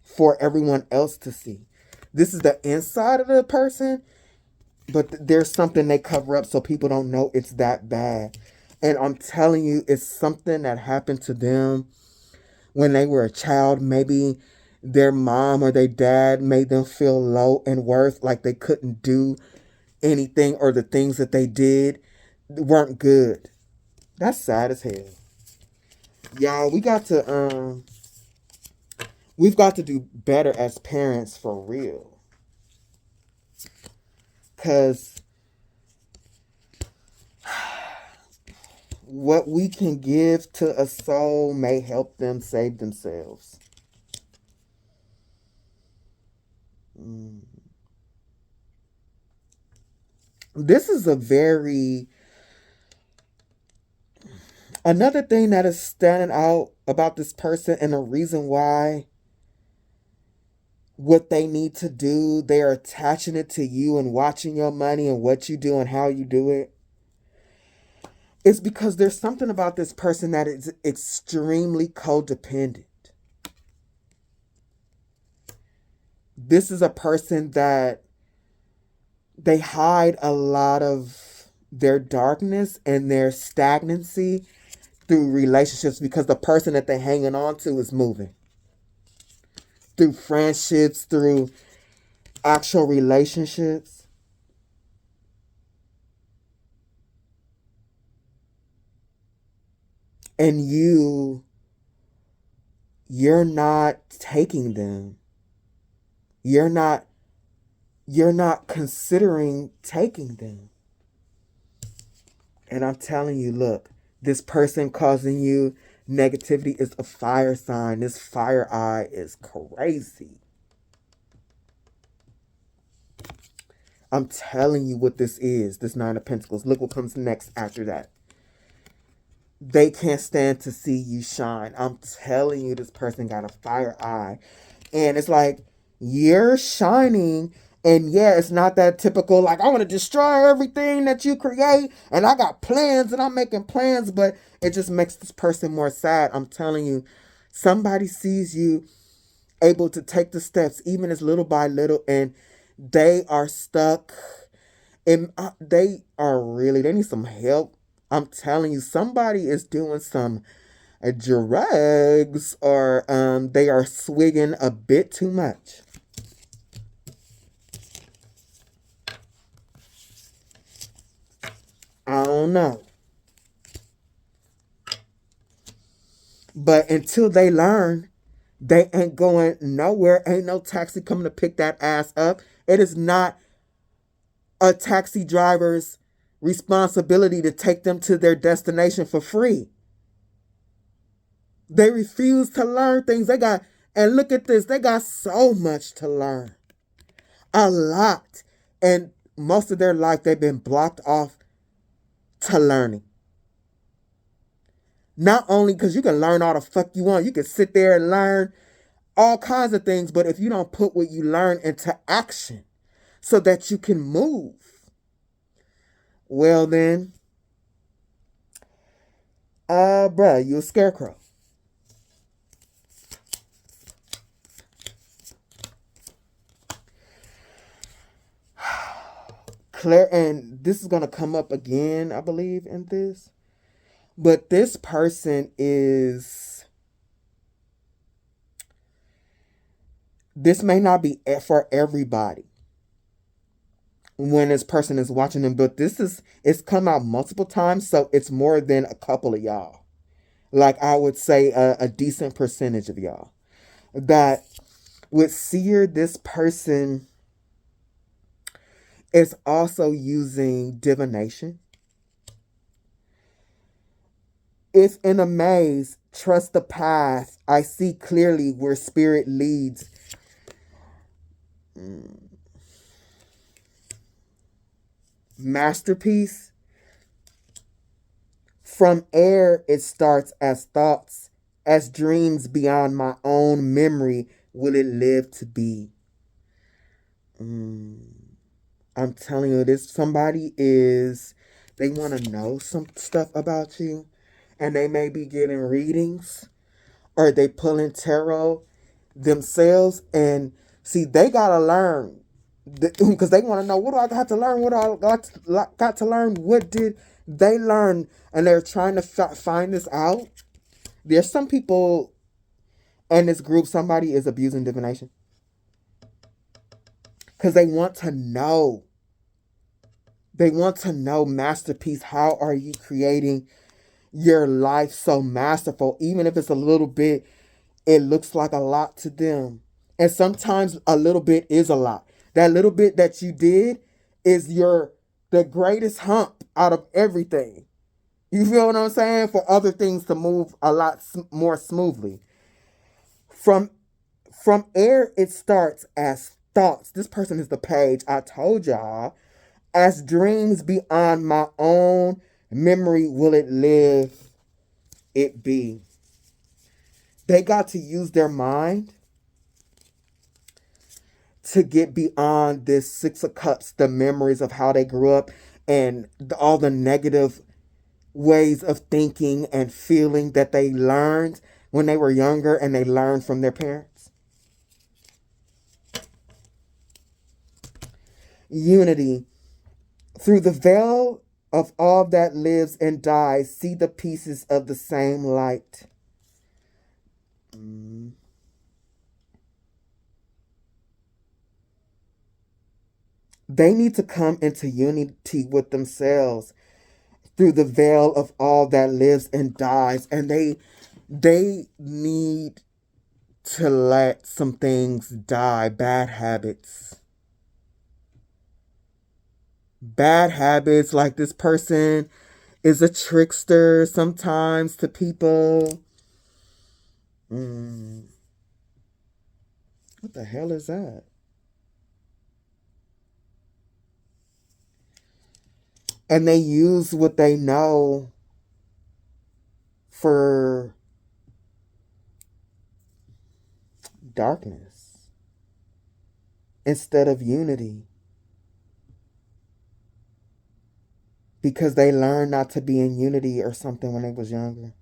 for everyone else to see. This is the inside of the person, but there's something they cover up so people don't know it's that bad. And I'm telling you, it's something that happened to them when they were a child. Maybe their mom or their dad made them feel low and worth, like they couldn't do anything, or the things that they did weren't good. That's sad as hell. Y'all, we've got to do better as parents, for real. Cause what we can give to a soul may help them save themselves. This is another thing that is standing out about this person, and the reason why what they need to do, they are attaching it to you and watching your money and what you do and how you do it. It's because there's something about this person that is extremely codependent. This is a person that they hide a lot of their darkness and their stagnancy through relationships, because the person that they're hanging on to is moving. Through friendships, through actual relationships. And you're not taking them. You're not considering taking them. And I'm telling you, look, this person causing you negativity is a fire sign. This fire eye is crazy. I'm telling you what this is, this Nine of Pentacles. Look what comes next after that. They can't stand to see you shine. I'm telling you, this person got a fire eye. And it's like, you're shining. And yeah, it's not that typical, like, I want to destroy everything that you create. And I got plans and I'm making plans. But it just makes this person more sad. I'm telling you, somebody sees you able to take the steps, even as little by little. And they are stuck. And they need some help. I'm telling you, somebody is doing some drugs, or they are swigging a bit too much. I don't know. But until they learn, they ain't going nowhere. Ain't no taxi coming to pick that ass up. It is not a taxi driver's responsibility to take them to their destination for free. They refuse to learn things. And look at this, they got so much to learn. A lot. And most of their life, they've been blocked off to learning. Not only because you can learn all the fuck you want. You can sit there and learn all kinds of things. But if you don't put what you learn into action. so that you can move. Well then, bruh, you a scarecrow. Claire, and this is gonna come up again, I believe, in this. But this person is. This may not be for everybody when this person is watching them, but it's come out multiple times, so it's more than a couple of y'all. Like I would say a decent percentage of y'all. That with Seer, this person is also using divination. If in a maze, trust the path. I see clearly where spirit leads. Masterpiece. From air, it starts as thoughts, as dreams beyond my own memory will it live to be. I'm telling you, this somebody is, they want to know some stuff about you, and they may be getting readings, or they pulling tarot themselves, and see, they gotta learn, because they want to know, what do I got to learn? What do I got to learn? What did they learn? And they're trying to find this out. There's some people in this group, somebody is abusing divination because they want to know. They want to know, masterpiece, how are you creating your life so masterful? Even if it's a little bit, it looks like a lot to them. And sometimes a little bit is a lot. That little bit that you did is the greatest hump out of everything. You feel what I'm saying? For other things to move a lot more smoothly. From air, it starts as thoughts. This person is the page. I told y'all. As dreams beyond my own memory will it live, it be. They got to use their mind to get beyond this Six of Cups, the memories of how they grew up and all the negative ways of thinking and feeling that they learned when they were younger and they learned from their parents. Unity. Through the veil of all that lives and dies, see the pieces of the same light. They need to come into unity with themselves through the veil of all that lives and dies. And they need to let some things die. Bad habits. Bad habits, like this person is a trickster sometimes to people. What the hell is that? And they use what they know for darkness instead of unity. Because they learned not to be in unity or something when they was younger.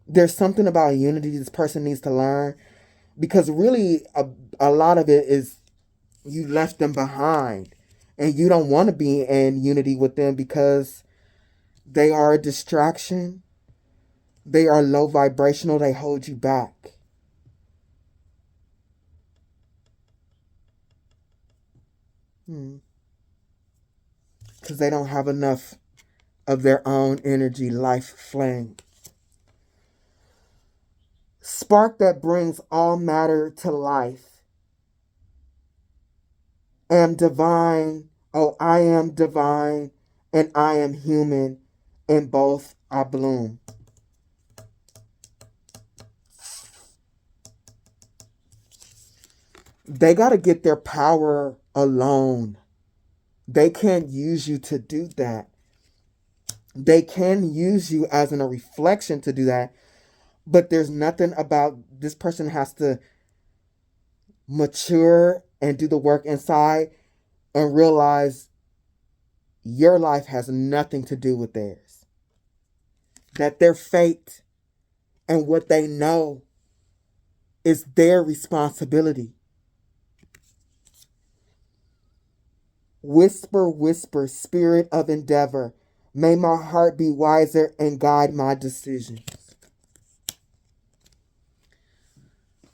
There's something about unity this person needs to learn. Because really, a lot of it is you left them behind. And you don't want to be in unity with them because they are a distraction. They are low vibrational. They hold you back. Because they don't have enough of their own energy, life flame. Spark that brings all matter to life. Am divine. Oh, I am divine and I am human. In both I bloom. They got to get their power alone. They can't use you to do that. They can use you as in a reflection to do that. But there's nothing about this person has to mature and do the work inside and realize your life has nothing to do with theirs. That their fate and what they know is their responsibility. Whisper, whisper, spirit of endeavor. May my heart be wiser and guide my decisions.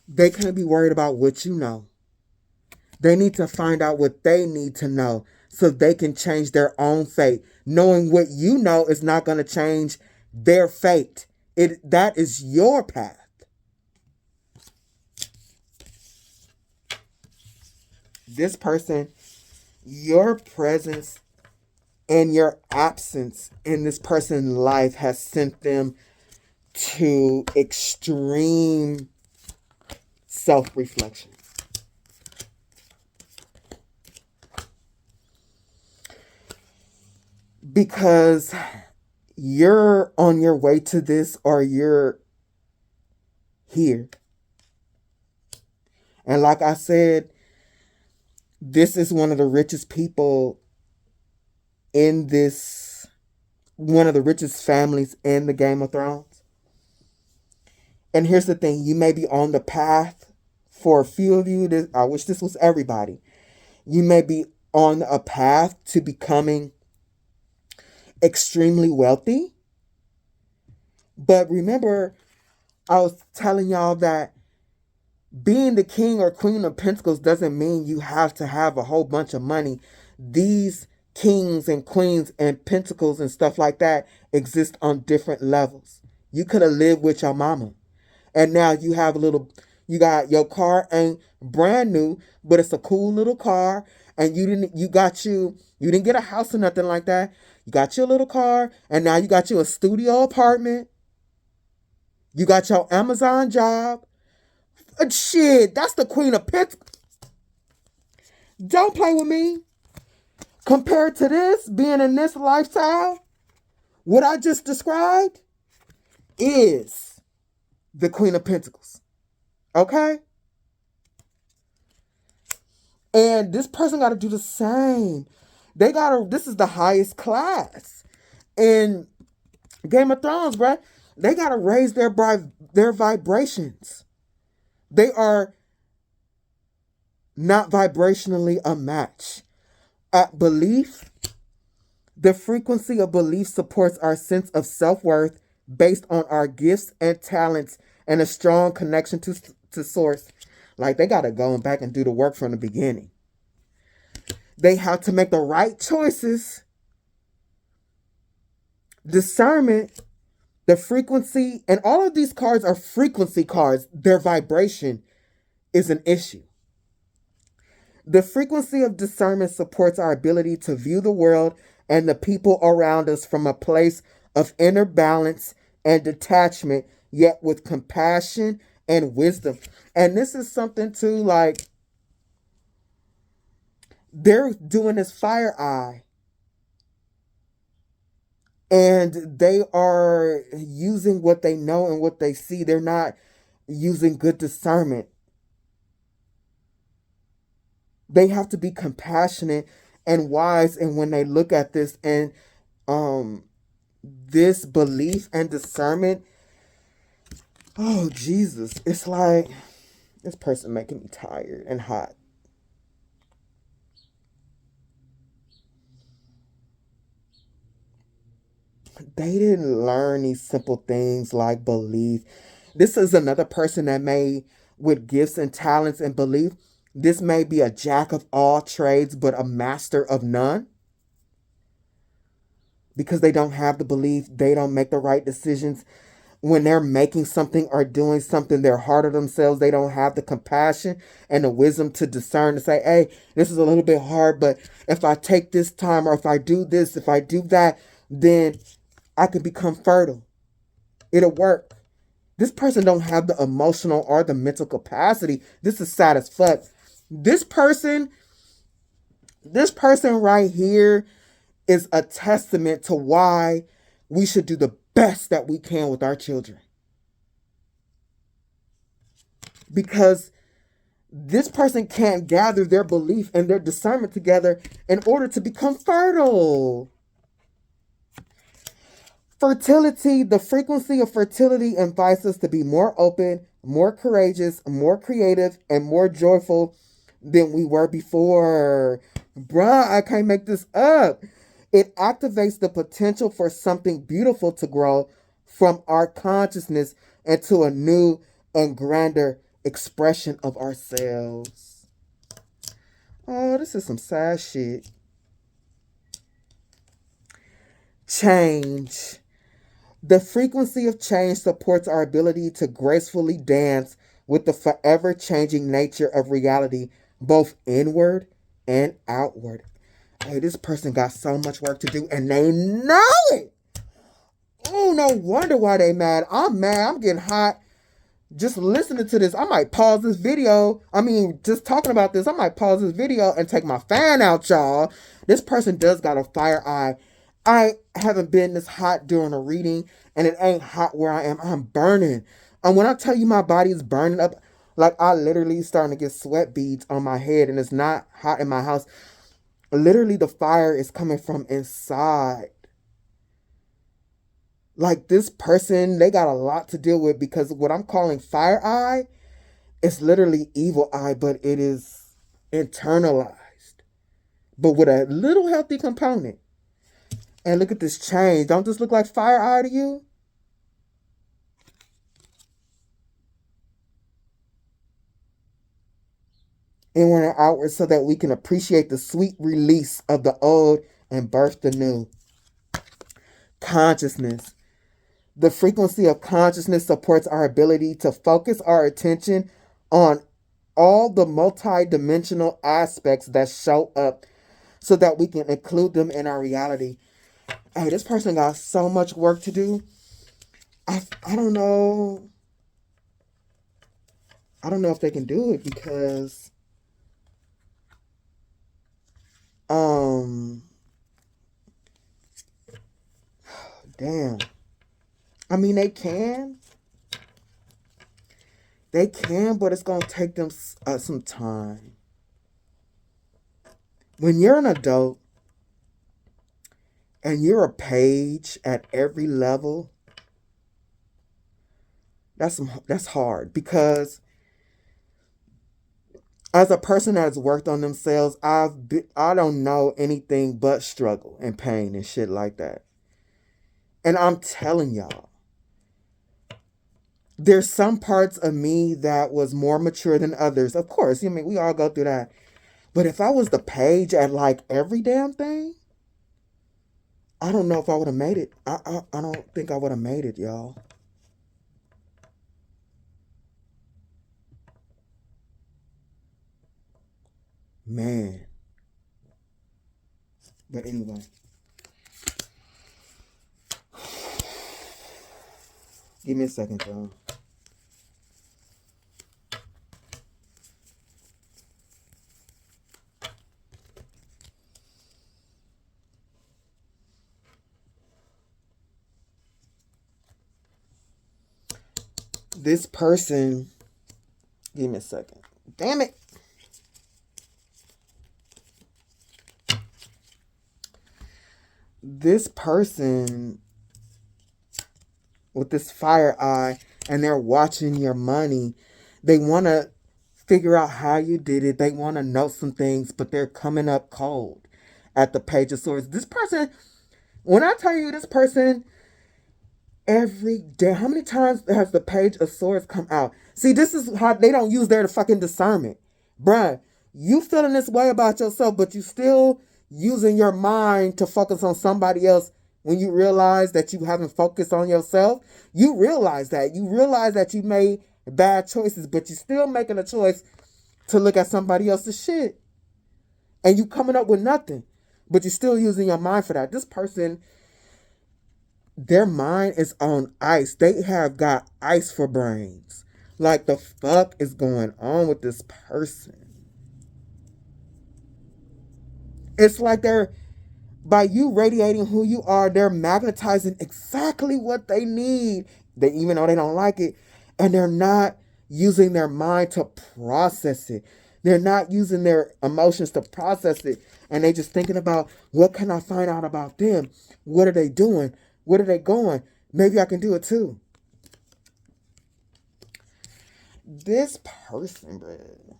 They can't be worried about what you know. They need to find out what they need to know so they can change their own fate. Knowing what you know is not going to change their fate. That is your path. This person, your presence and your absence in this person's life has sent them to extreme self-reflection. Because you're on your way to this or you're here. And like I said, this is one of the richest people in this, one of the richest families in the Game of Thrones. And here's the thing, you may be on the path, for a few of you, I wish this was everybody, you may be on a path to becoming extremely wealthy. But remember, I was telling y'all that being the king or queen of pentacles doesn't mean you have to have a whole bunch of money. These kings and queens and pentacles and stuff like that exist on different levels. You could have lived with your mama. And now you have you got your car ain't brand new, but it's a cool little car. And you didn't get a house or nothing like that. You got your little car, and now you got you a studio apartment. You got your Amazon job. Shit, that's the queen of pentacles. Don't play with me. Compared to this, being in this lifestyle, what I just described is the queen of pentacles. Okay? And this person got to do the same. This is the highest class in Game of Thrones, bruh. They got to raise their vibrations. They are not vibrationally a match. At belief, the frequency of belief supports our sense of self-worth based on our gifts and talents and a strong connection to source. Like, they got to go back and do the work from the beginning. They have to make the right choices. Discernment, the frequency, and all of these cards are frequency cards. Their vibration is an issue. The frequency of discernment supports our ability to view the world and the people around us from a place of inner balance and detachment, yet with compassion and wisdom. And this is something too, like, they're doing this fire eye. And they are using what they know and what they see. They're not using good discernment. They have to be compassionate and wise. And when they look at this and this belief and discernment, oh, Jesus, it's like this person making me tired and hot. They didn't learn these simple things like belief. This is another person that may, with gifts and talents and belief, this may be a jack of all trades, but a master of none. Because they don't have the belief, they don't make the right decisions. When they're making something or doing something, they're hard on themselves. They don't have the compassion and the wisdom to discern, to say, hey, this is a little bit hard, but if I take this time, or if I do this, if I do that, then I could become fertile. It'll work. This person don't have the emotional or the mental capacity. This is sad as fuck. This person right here is a testament to why we should do the best that we can with our children. Because This person can't gather their belief and their discernment together in order to become fertile. Fertility, the frequency of fertility invites us to be more open, more courageous, more creative, and more joyful than we were before. Bruh, I can't make this up. It activates the potential for something beautiful to grow from our consciousness into a new and grander expression of ourselves. Oh, this is some sad shit. Change. The frequency of change supports our ability to gracefully dance with the forever changing nature of reality, both inward and outward. Hey, this person got so much work to do and they know it. Oh, no wonder why they mad. I'm mad. I'm getting hot. Just listening to this, I might pause this video. Just talking about this, I might pause this video and take my fan out, y'all. This person does got a fire eye. I haven't been this hot during a reading, and it ain't hot where I am. I'm burning. And when I tell you my body is burning up, like I literally starting to get sweat beads on my head, and it's not hot in my house. Literally, the fire is coming from inside. Like this person, they got a lot to deal with because what I'm calling fire eye is literally evil eye, but it is internalized, but with a little healthy component. And look at this change. Don't this look like fire eye to you? Inward and outward so that we can appreciate the sweet release of the old and birth the new. Consciousness. The frequency of consciousness supports our ability to focus our attention on all the multi-dimensional aspects that show up so that we can include them in our reality. Hey, this person got so much work to do. I don't know. I don't know if they can do it because damn. They can. They can, but it's going to take them some time. When you're an adult and you're a page at every level, that's hard because as a person that has worked on themselves, I don't know anything but struggle and pain and shit like that. And I'm telling y'all, there's some parts of me that was more mature than others. Of course, we all go through that. But if I was the page at like every damn thing, I don't know if I would have made it. I don't think I would have made it, y'all. Man. But anyway. Give me a second, y'all. This person, give me a second. Damn it. This person with this fire eye and they're watching your money, they want to figure out how you did it. They want to know some things, but they're coming up cold at the Page of Swords. This person, when I tell you this person, every day, how many times has the Page of Swords come out? See, this is how they don't use their fucking discernment. Bruh, you feeling this way about yourself, but you still using your mind to focus on somebody else. When you realize that you haven't focused on yourself, you realize that. You realize that you made bad choices, but you're still making a choice to look at somebody else's shit. And you coming up with nothing, but you're still using your mind for that. This person, their mind is on ice. They have got ice for brains. Like, the fuck is going on with this person? It's like by you radiating who you are, they're magnetizing exactly what they need. Even though they don't like it. And they're not using their mind to process it. They're not using their emotions to process it. And they just thinking about, what can I find out about them? What are they doing? Where are they going? Maybe I can do it too. This person, bro.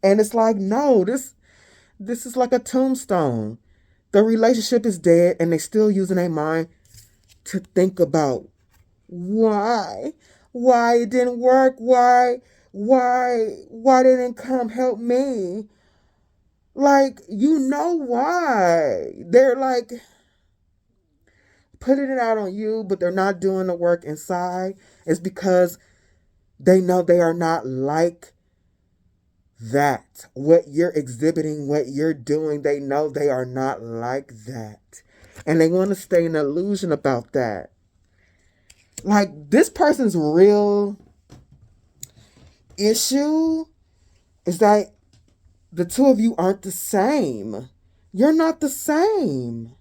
And it's like, no, this is like a tombstone. The relationship is dead and they still using their mind to think about why it didn't work, why they didn't come help me. Like, you know why. They're like putting it out on you, but they're not doing the work inside. It's because they know they are not like that. What you're exhibiting, what you're doing, they know they are not like that. And they want to stay in illusion about that. Like, this person's real issue is that the two of you aren't the same. You're not the same.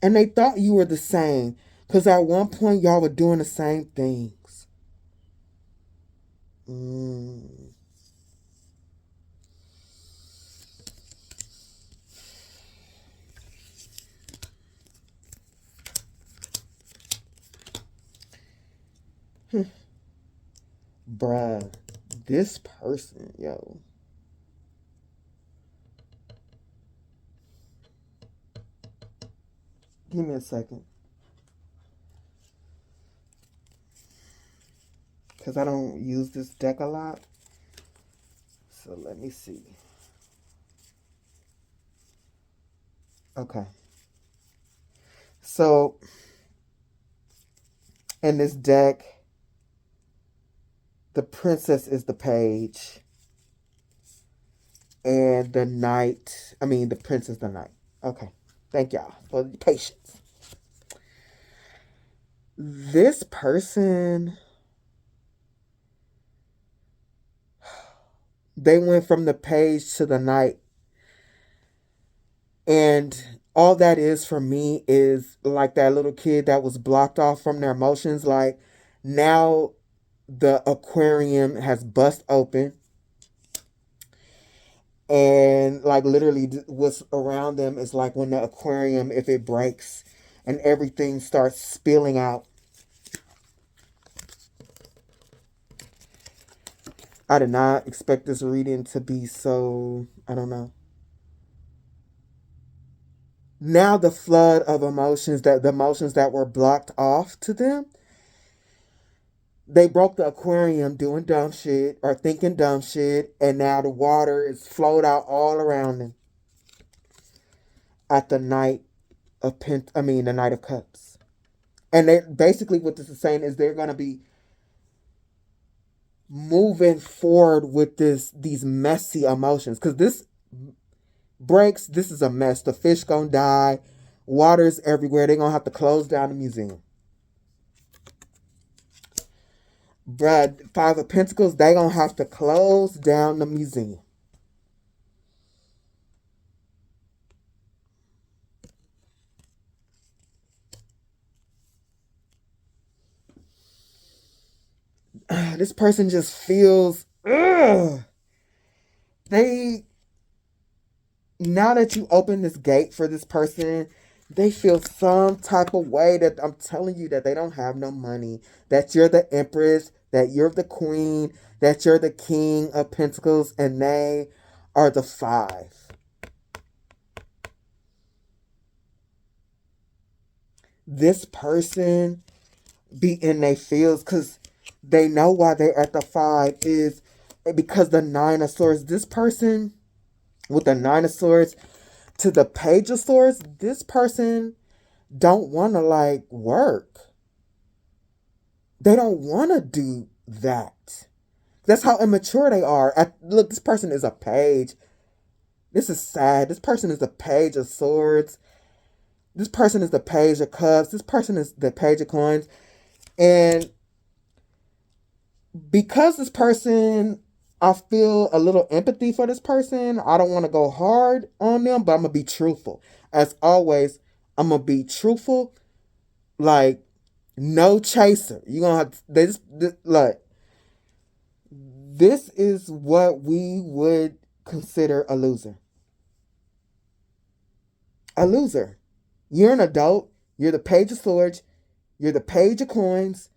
And they thought you were the same. Because at one point, y'all were doing the same things. Bruh, this person, yo. Give me a second. Because I don't use this deck a lot. So let me see. Okay. So, in this deck, the princess is the page. And the prince is the knight. Okay. Thank y'all for the patience. This person, they went from the page to the knight. And all that is for me is like that little kid that was blocked off from their emotions. Like, now the aquarium has bust open. And like literally what's around them is like when the aquarium, if it breaks and everything starts spilling out. I did not expect this reading to be so, I don't know. Now the flood of emotions, the emotions that were blocked off to them, they broke the aquarium doing dumb shit or thinking dumb shit, and now the water is flowed out all around them at the night of the Knight of Cups. And they basically, what this is saying is they're going to be moving forward with these messy emotions, because this breaks, this is a mess. The fish gonna die, water's everywhere. They're gonna have to close down the museum. Bruh, Five of Pentacles, they gonna have to close down the museum. This person just feels, now that you open this gate for this person, they feel some type of way that I'm telling you that they don't have no money, that you're the Empress, that you're the Queen, that you're the King of Pentacles, and they are the Five. This person be in their fields because they know why they're at the Five is because the Nine of Swords. This person with the Nine of Swords to the Page of Swords, this person don't want to like work. They don't want to do that. That's how immature they are. Look, this person is a page. This is sad. This person is the Page of Swords. This person is the Page of Cups. This person is the Page of Coins. And because this person, I feel a little empathy for this person. I don't want to go hard on them, but I'm going to be truthful. As always, I'm going to be truthful. Like, no chaser. You're going to have to, look, This is what we would consider a loser. A loser. You're an adult. You're the page of swords. You're the page of coins.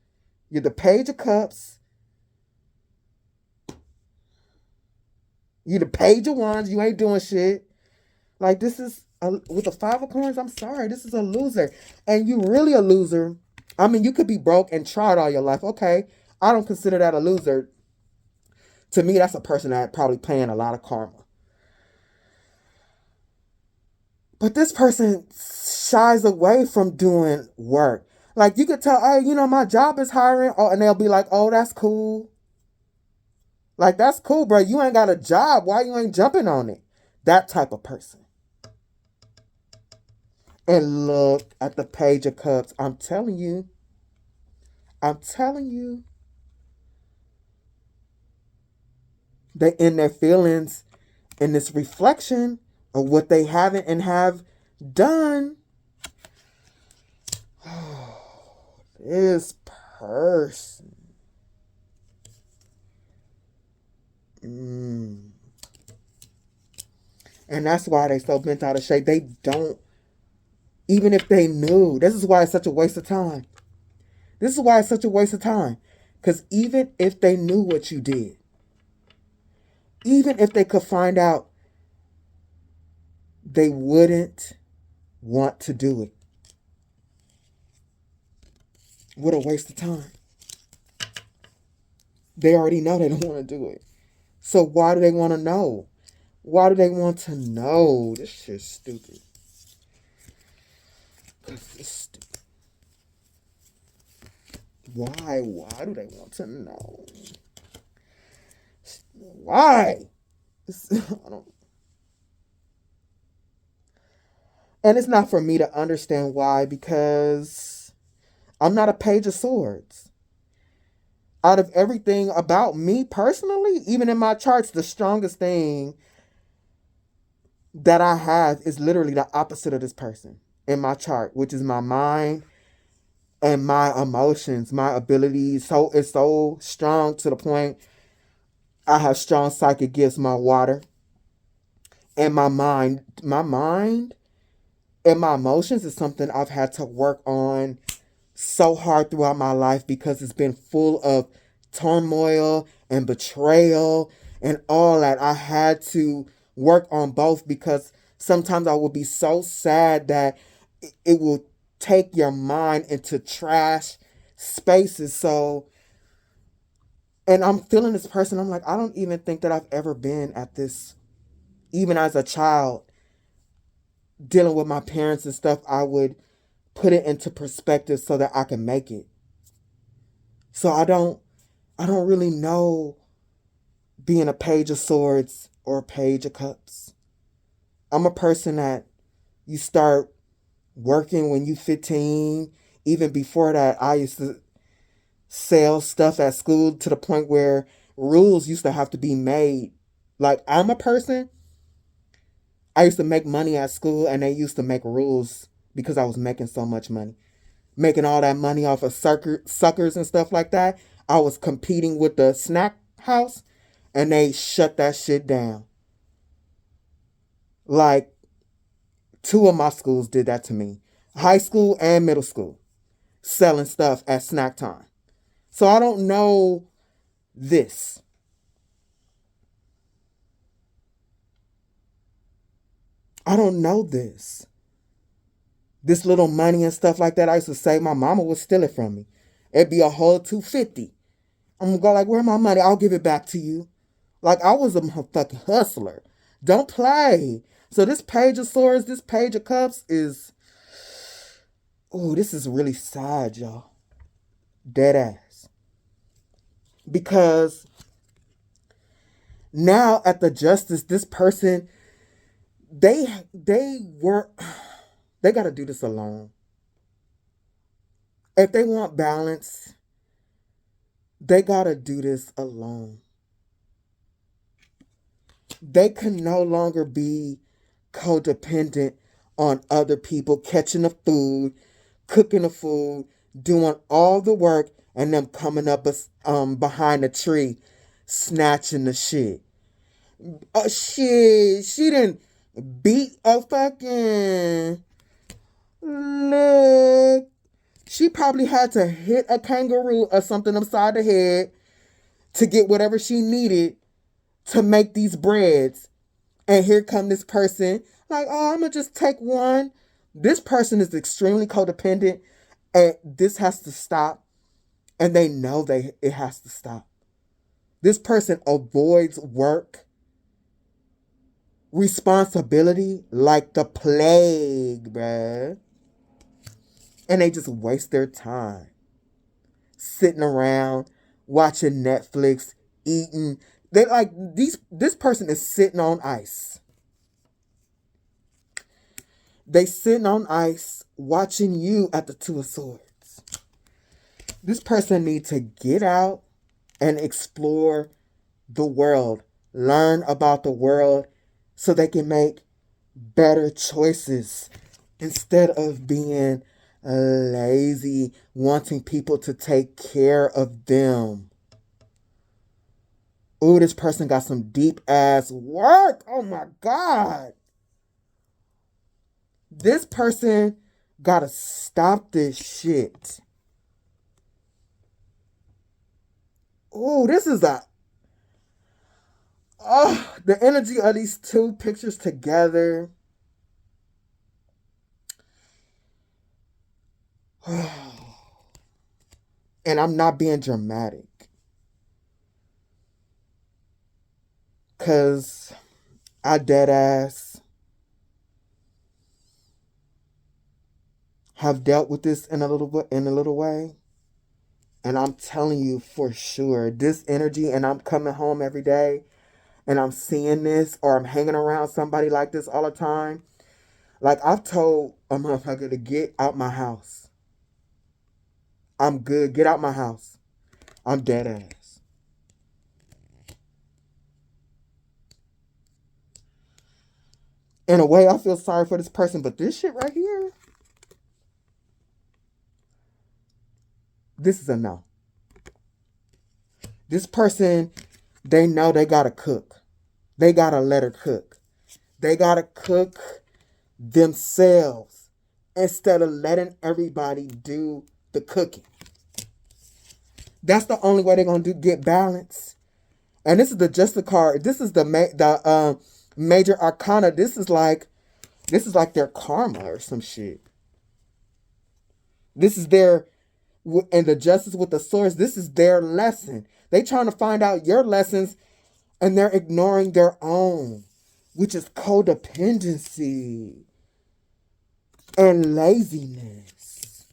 You're the page of cups. You're the page of wands. You ain't doing shit. Like, this is, with the five of coins, I'm sorry. This is a loser. And you really a loser. I mean, you could be broke and tried all your life. Okay. I don't consider that a loser. To me, that's a person that probably paying a lot of karma. But this person shies away from doing work. Like, you could tell, hey, my job is hiring. Oh, and they'll be like, oh, that's cool. Like, that's cool, bro. You ain't got a job. Why you ain't jumping on it? That type of person. And look at the page of cups. I'm telling you. They in their feelings in this reflection of what they haven't and have done. This person. And that's why they so bent out of shape. They don't, even if they knew. This is why it's such a waste of time. Because even if they knew what you did, even if they could find out, they wouldn't want to do it. What a waste of time. They already know they don't want to do it. So why do they want to know? Why do they want to know? This shit's stupid. It's stupid. Why? Why do they want to know? Why? I don't. And it's not for me to understand why, because I'm not a page of swords. Out of everything about me personally, even in my charts, the strongest thing that I have is literally the opposite of this person in my chart, which is my mind and my emotions, my abilities. So it's so strong to the point I have strong psychic gifts, my water, and my mind. My mind and my emotions is something I've had to work on so hard throughout my life because it's been full of turmoil and betrayal and all that. I had to work on both because sometimes I would be so sad that it will take your mind into trash spaces. So, and I'm feeling this person. I'm like, I don't even think that I've ever been at this, even as a child, dealing with my parents and stuff. I would put it into perspective so that I can make it. So I don't really know being a page of swords or a page of cups. I'm a person that you start working when you 15. Even before that, I used to sell stuff at school to the point where rules used to have to be made. Like, I'm a person, I used to make money at school and they used to make rules because I was making so much money. Making all that money off of suckers and stuff like that. I was competing with the snack house and they shut that shit down. Like, 2 of my schools did that to me. High school and middle school. Selling stuff at snack time. So I don't know this. I don't know this. This little money and stuff like that, I used to say my mama would steal it from me. It'd be a whole $250. I'm gonna go like, where's my money? I'll give it back to you. Like, I was a motherfucking hustler. Don't play. So this page of swords, this page of cups is, oh, this is really sad, y'all. Dead ass. Because now at the justice, this person, they got to do this alone. If they want balance, they got to do this alone. They can no longer be codependent on other people, catching the food, cooking the food, doing all the work, and them coming up behind a tree snatching the shit. Shit, she didn't beat a fucking leg. She probably had to hit a kangaroo or something upside the head to get whatever she needed to make these breads. And here come this person, like, oh, I'm going to just take one. This person is extremely codependent, and this has to stop. And they know it has to stop. This person avoids work, responsibility like the plague, bruh. And they just waste their time sitting around, watching Netflix, eating. They like this person is sitting on ice. They sitting on ice watching you at the Two of Swords. This person needs to get out and explore the world, learn about the world so they can make better choices instead of being lazy, wanting people to take care of them. Ooh, this person got some deep ass work. Oh my God. This person gotta stop this shit. Ooh, this is the energy of these two pictures together. And I'm not being dramatic. Because I dead ass have dealt with this in a little way. And I'm telling you for sure, this energy, and I'm coming home every day and I'm seeing this, or I'm hanging around somebody like this all the time. Like, I've told a motherfucker to get out my house. I'm good. Get out my house. I'm dead ass. In a way, I feel sorry for this person, but this shit right here, this is a no. This person, they know they gotta cook. They gotta let her cook. They gotta cook themselves instead of letting everybody do the cooking. That's the only way they're gonna get balance. And this is the Justice card. This is the major arcana. This is like their karma or some shit. This is their, and the Justice with the swords. This is their lesson. They trying to find out your lessons, and they're ignoring their own, which is codependency and laziness,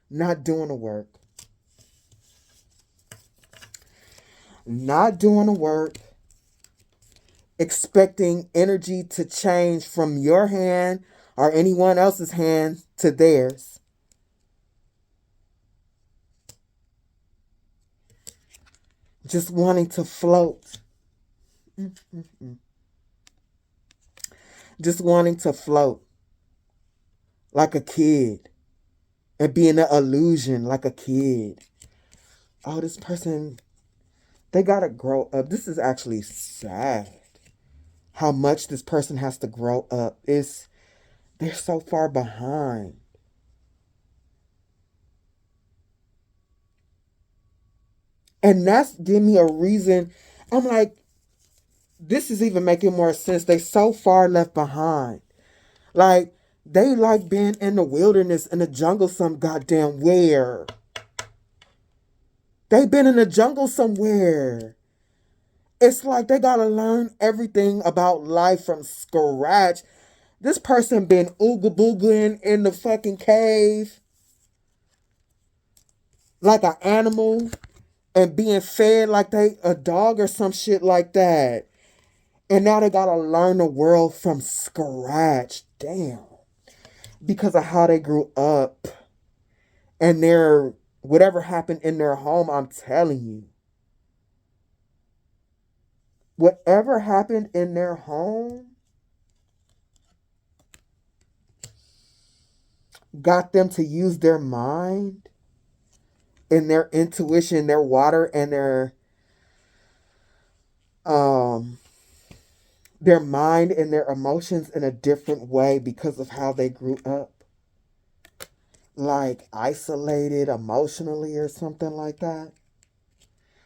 not doing the work. Not doing the work, expecting energy to change from your hand or anyone else's hand to theirs. Just wanting to float. Just wanting to float like a kid and be in an illusion like a kid. Oh, this person, they gotta grow up. This is actually sad. How much this person has to grow up. They're so far behind. And that's giving me a reason. I'm like, this is even making more sense. They so far left behind. Like, they like being in the wilderness, in the jungle some goddamn where. They've been in the jungle somewhere. It's like they gotta learn everything about life from scratch. This person been ooga boogling in the fucking cave like an animal and being fed like they a dog or some shit like that. And now they gotta learn the world from scratch. Damn. Because of how they grew up. And whatever happened in their home, I'm telling you. Whatever happened in their home got them to use their mind and their intuition, their water, and their their mind and their emotions in a different way because of how they grew up. Like isolated emotionally or something like that.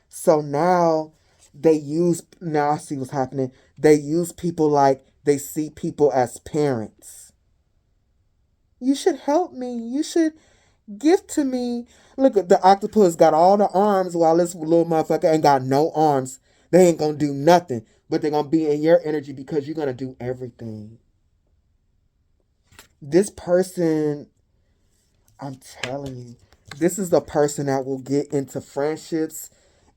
So now now I see what's happening. They use people like they see people as parents. You should help me. You should give to me. Look at the octopus got all the arms while this little motherfucker ain't got no arms. They ain't gonna do nothing, but they're gonna be in your energy because you're gonna do everything. This person, I'm telling you, this is the person that will get into friendships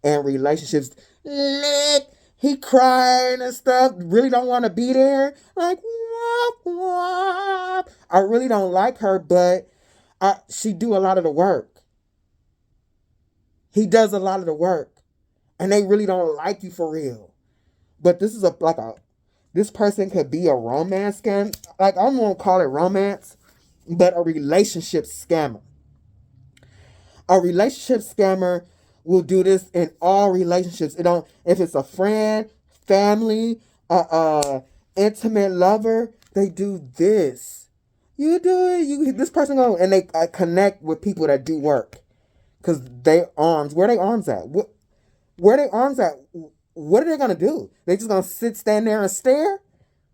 and relationships. Look, he crying and stuff. Really don't want to be there. Like, wop, wop. I really don't like her, but she do a lot of the work. He does a lot of the work, and they really don't like you for real. But this is this person could be a romance scam. Like I don't want to call it romance, but a relationship scammer. A relationship scammer will do this in all relationships. It don't if it's a friend, family, intimate lover, they do this. You do it. This person go and they connect with people that do work because they arms. Where they arms at? Where they arms at? What are they gonna do? They just gonna stand there and stare,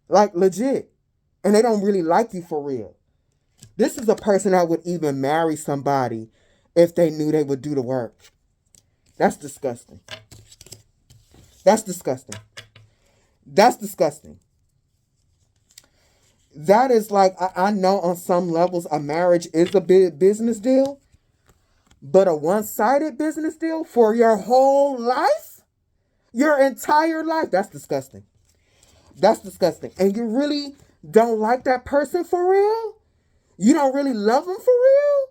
like legit, and they don't really like you for real. This is a person that would even marry somebody if they knew they would do the work. That's disgusting. That's disgusting. That's disgusting. That is like, I know on some levels a marriage is a big business deal, but a one-sided business deal for your whole life? Your entire life? That's disgusting. That's disgusting. And you really don't like that person for real? You don't really love them for real?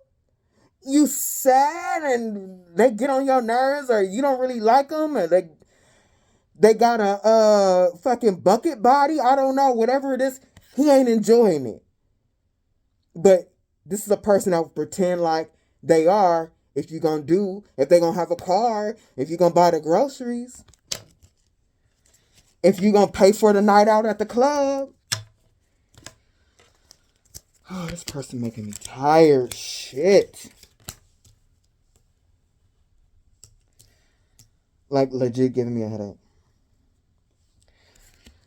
You sad and they get on your nerves, or you don't really like them, or they got a fucking bucket body. I don't know, whatever it is. He ain't enjoying it. But this is a person that would pretend like they are. If they gonna have a car, if you're gonna buy the groceries, if you're gonna pay for the night out at the club. Oh, this person making me tired. Shit. Like legit giving me a headache.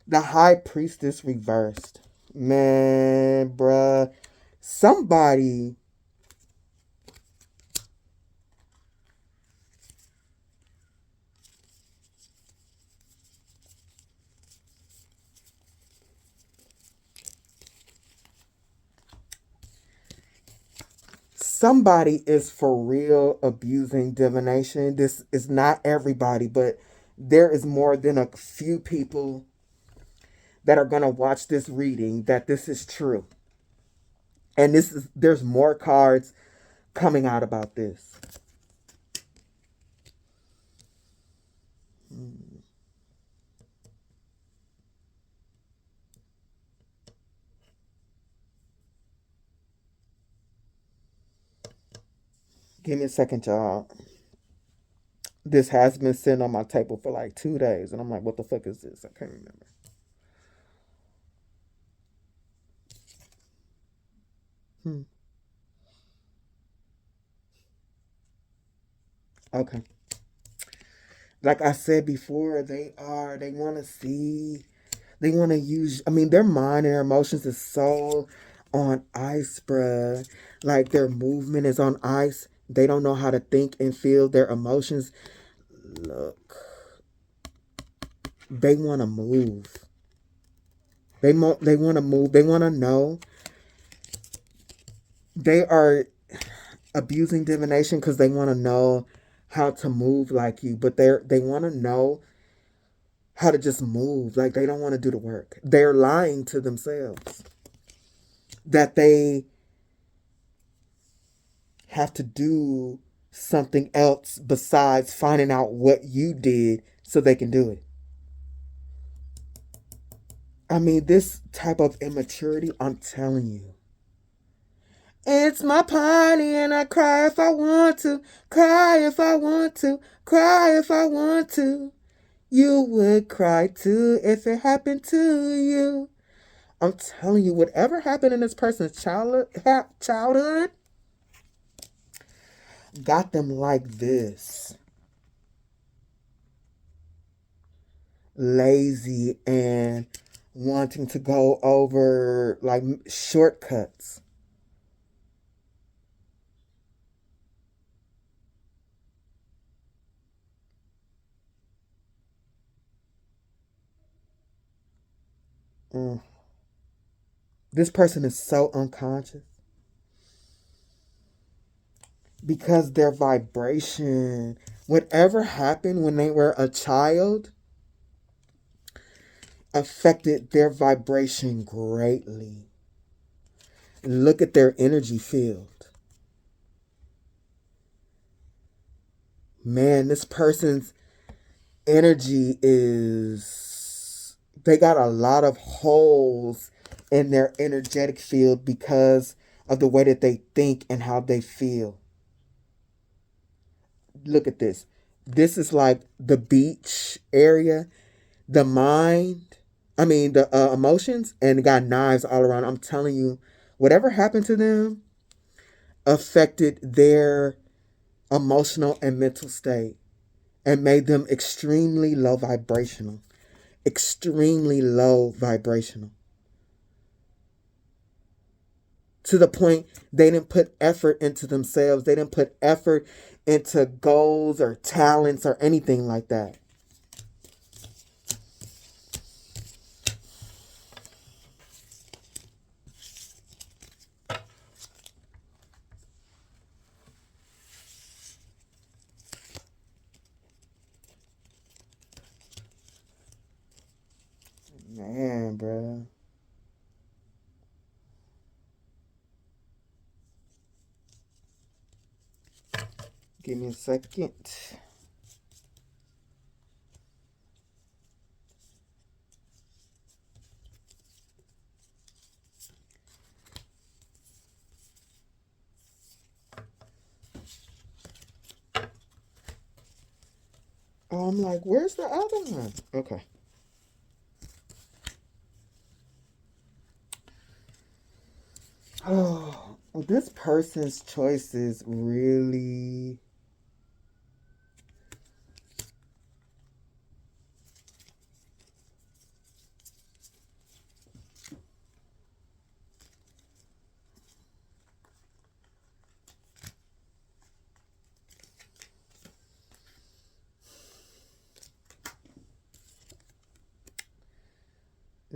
The High Priestess reversed. Man, bruh. Somebody is for real abusing divination. This is not everybody, but there is more than a few people that are going to watch this reading that this is true. And there's more cards coming out about this. Give me a second, y'all. This has been sitting on my table for like 2 days, and I'm like, what the fuck is this? I can't remember. Okay. Like I said before, they want to see, they want to use, their mind and their emotions is so on ice, bruh. Like their movement is on ice. They don't know how to think and feel their emotions. Look, they want to move. They want to move. They want to know. They are abusing divination because they want to know how to move like you, but they want to know how to just move. Like they don't want to do the work. They're lying to themselves that they have to do something else besides finding out what you did so they can do it. This type of immaturity, I'm telling you. It's my party and I cry if I want to, cry if I want to, cry if I want to. You would cry too if it happened to you. I'm telling you, whatever happened in this person's childhood got them like this. Lazy and wanting to go over like shortcuts. Mm. This person is so unconscious because their vibration, whatever happened when they were a child, affected their vibration greatly. Look at their energy field. Man, this person's energy is, they got a lot of holes in their energetic field because of the way that they think and how they feel. Look at this. This is like the beach area, the mind, the emotions, and got knives all around. I'm telling you, whatever happened to them affected their emotional and mental state and made them extremely low vibrational. Extremely low vibrational. To the point they didn't put effort into themselves. They didn't put effort into goals or talents or anything like that. Man, bro. Give me a second. Oh, I'm like, where's the other one? Okay. Oh, this person's choices really.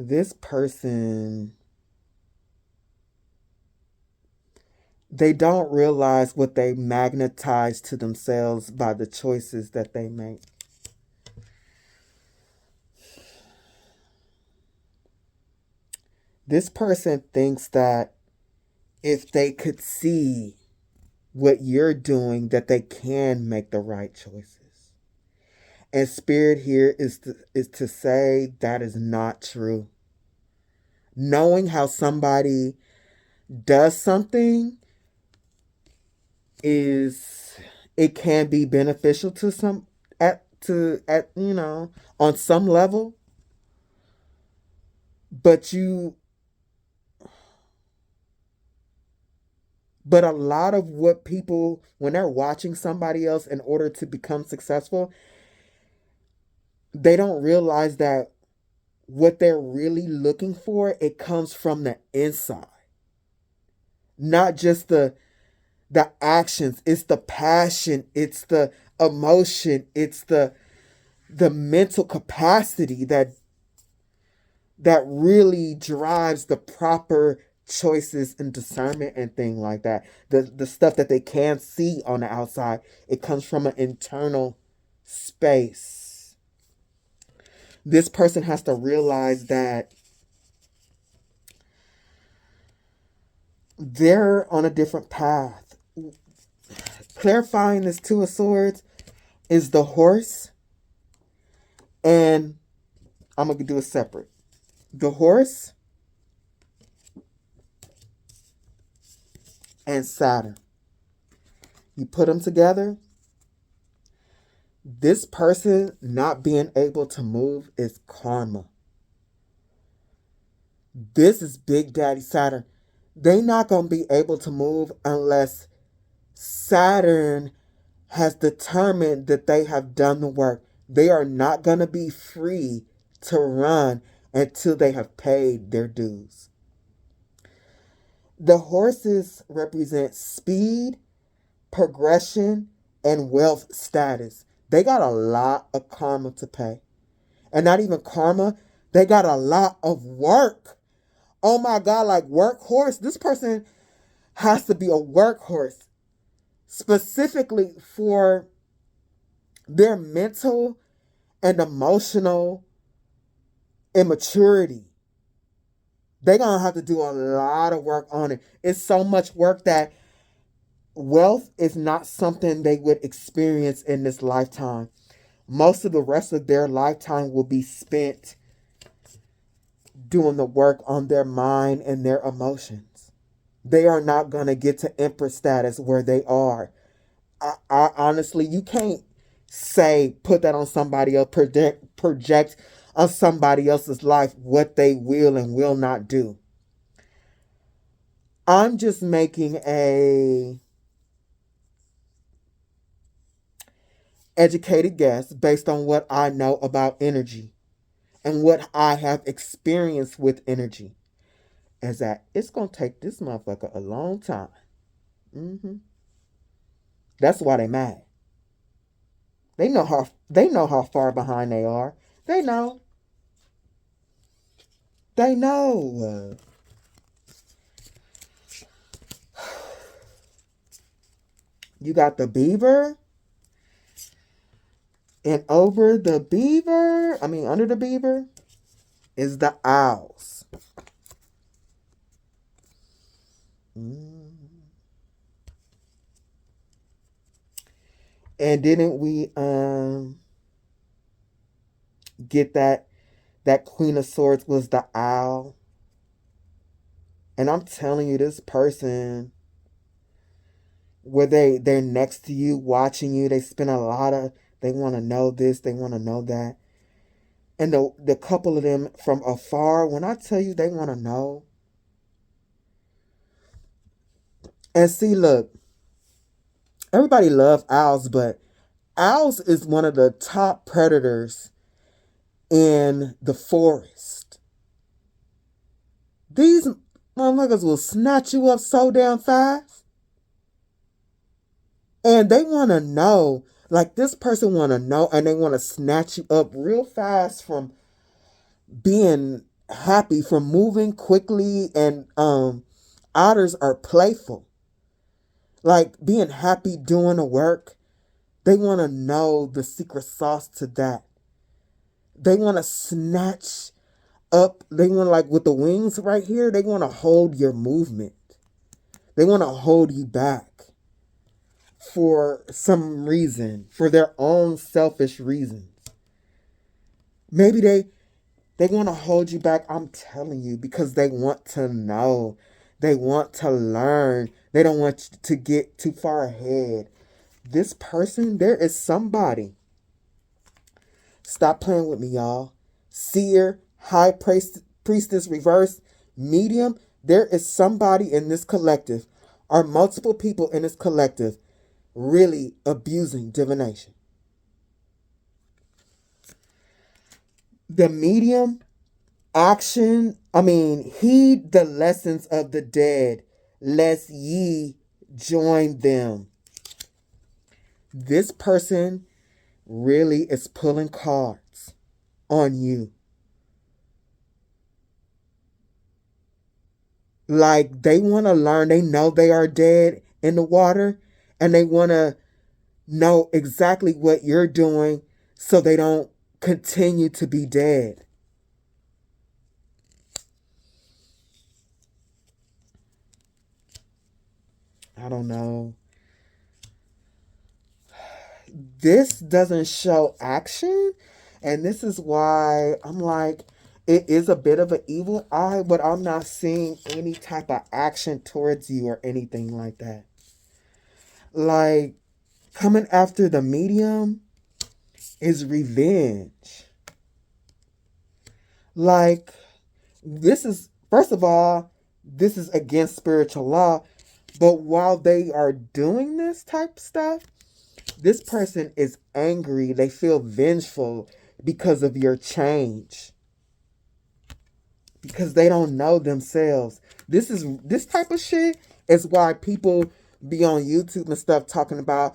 This person, they don't realize what they magnetize to themselves by the choices that they make. This person thinks that if they could see what you're doing, that they can make the right choices. And spirit here is to say that is not true. Knowing how somebody does something is, it can be beneficial to some at on some level, but a lot of what people, when they're watching somebody else in order to become successful, they don't realize that what they're really looking for, it comes from the inside. Not just the actions, it's the passion, it's the emotion, it's the mental capacity that really drives the proper choices and discernment and thing like that. The stuff that they can't see on the outside, it comes from an internal space. This person has to realize that they're on a different path. Clarifying this Two of Swords is the horse, and I'm going to do it separate. The horse and Saturn. You put them together, This person not being able to move is karma. This is Big Daddy Saturn. They not going to be able to move unless Saturn has determined that they have done the work. They are not going to be free to run until they have paid their dues. The horses represent speed, progression, and wealth status. They got a lot of karma to pay. And not even karma, they got a lot of work. Oh my God, like workhorse. This person has to be a workhorse specifically for their mental and emotional immaturity. They're going to have to do a lot of work on it. It's so much work that wealth is not something they would experience in this lifetime. Most of the rest of their lifetime will be spent doing the work on their mind and their emotions. They are not going to get to Empress status where they are. I honestly, you can't say, put that on somebody else, project on somebody else's life what they will and will not do. I'm just making a educated guess based on what I know about energy and what I have experienced with energy. Is that it's going to take this motherfucker a long time. That's why they mad. They know how far behind they are. They know. They know. You got the beaver. And under the beaver is the owls. And didn't we get that Queen of Swords was the owl? And I'm telling you, this person, where they're next to you, watching you, they spend they want to know this, they want to know that. And the couple of them from afar, when I tell you they want to know. And see, look, everybody loves owls, but owls is one of the top predators in the forest. These motherfuckers will snatch you up so damn fast. And they want to know, like this person want to know, and they want to snatch you up real fast from being happy, from moving quickly. And otters are playful. Like being happy doing the work. They want to know the secret sauce to that. They want to snatch up. They want, like with the wings right here, they want to hold your movement. They want to hold you back for some reason, for their own selfish reasons. Maybe they want to hold you back, I'm telling you, because they want to know. They want to learn. They don't want you to get too far ahead. This person, there is somebody. Stop playing with me, y'all. Seer, high priestess reverse, medium. There is somebody in this collective, or multiple people in this collective, really abusing divination. The medium, heed the lessons of the dead, lest ye join them. This person really is pulling cards on you. Like they want to learn. They know they are dead in the water, and they want to know exactly what you're doing so they don't continue to be dead. I don't know. This doesn't show action, and this is why I'm like, it is a bit of an evil eye, but I'm not seeing any type of action towards you or anything like that. Like, coming after the medium, is revenge. Like, this is, first of all, this is against spiritual law. But while they are doing this type of stuff, this person is angry. They feel vengeful because of your change. Because they don't know themselves. This type of shit is why people be on YouTube and stuff talking about,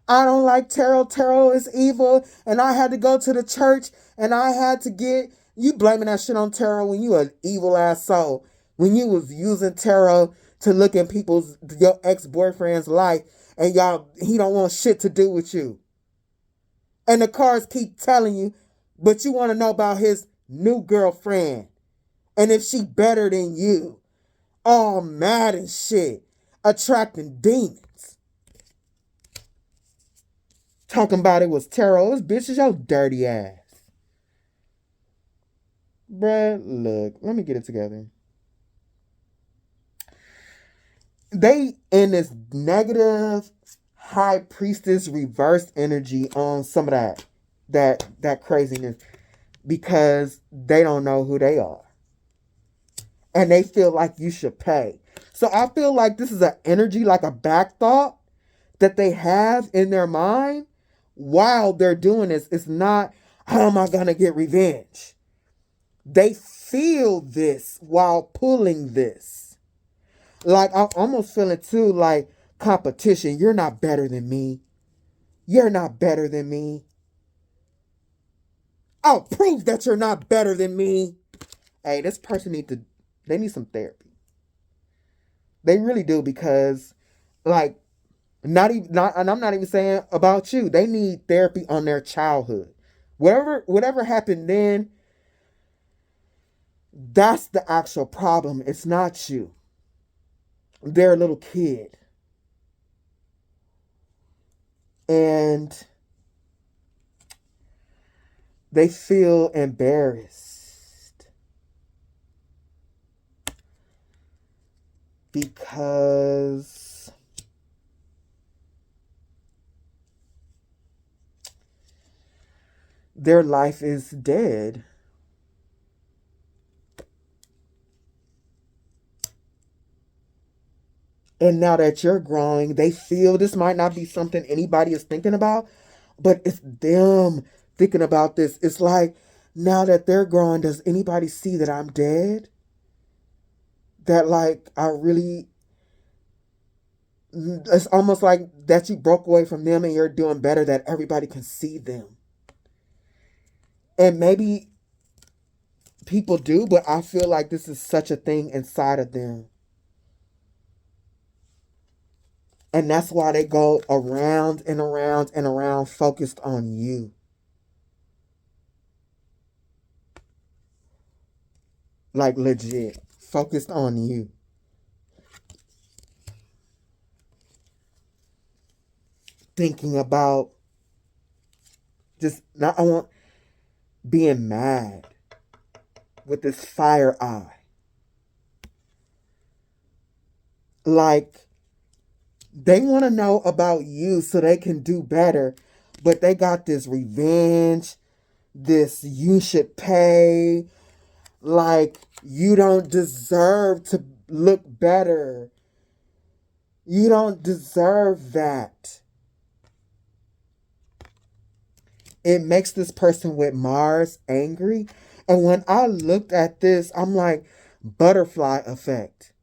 I don't like tarot. Tarot is evil. And I had to go to the church and I had to get, you blaming that shit on tarot when you an evil ass soul. When you was using tarot to look in your ex-boyfriend's life and he don't want shit to do with you. And the cards keep telling you, but you want to know about his new girlfriend. And if she better than you. All mad and shit. Attracting demons. Talking about it was tarot. This bitch is your dirty ass. Bruh, look. Let me get it together. They in this negative high priestess reverse energy on some of that craziness. Because they don't know who they are. And they feel like you should pay. So I feel like this is an energy, like a back thought that they have in their mind while they're doing this. It's not, how am I going to get revenge? They feel this while pulling this. Like, I almost feel it too, like competition. You're not better than me. You're not better than me. I'll prove that you're not better than me. Hey, this person they need some therapy. They really do, because, like, and I'm not even saying about you. They need therapy on their childhood. Whatever happened then, that's the actual problem. It's not you. They're a little kid. And they feel embarrassed because their life is dead. And now that you're growing, they feel this might not be something anybody is thinking about, but it's them thinking about this. It's like, now that they're growing, does anybody see that I'm dead? That, like, it's almost like that you broke away from them and you're doing better, that everybody can see them. And maybe people do, but I feel like this is such a thing inside of them. And that's why they go around and around and around focused on you. Like, legit. Focused on you. Thinking about just not being mad with this fire eye. Like, they want to know about you so they can do better, but they got this revenge, this you should pay, like, you don't deserve to look better. You don't deserve that. It makes this person with Mars angry. And when I looked at this, I'm like, butterfly effect.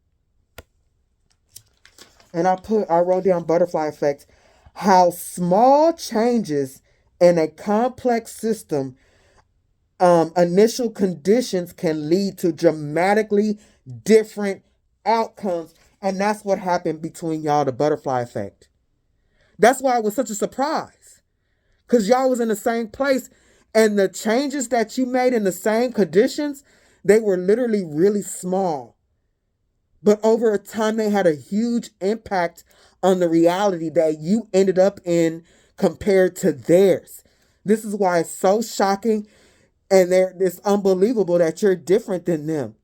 And I wrote down butterfly effect. How small changes in a complex system, initial conditions can lead to dramatically different outcomes. And that's what happened between y'all, the butterfly effect. That's why it was such a surprise. Because y'all was in the same place. And the changes that you made in the same conditions, they were literally really small. But over time, they had a huge impact on the reality that you ended up in compared to theirs. This is why it's so shocking, and it's unbelievable that you're different than them.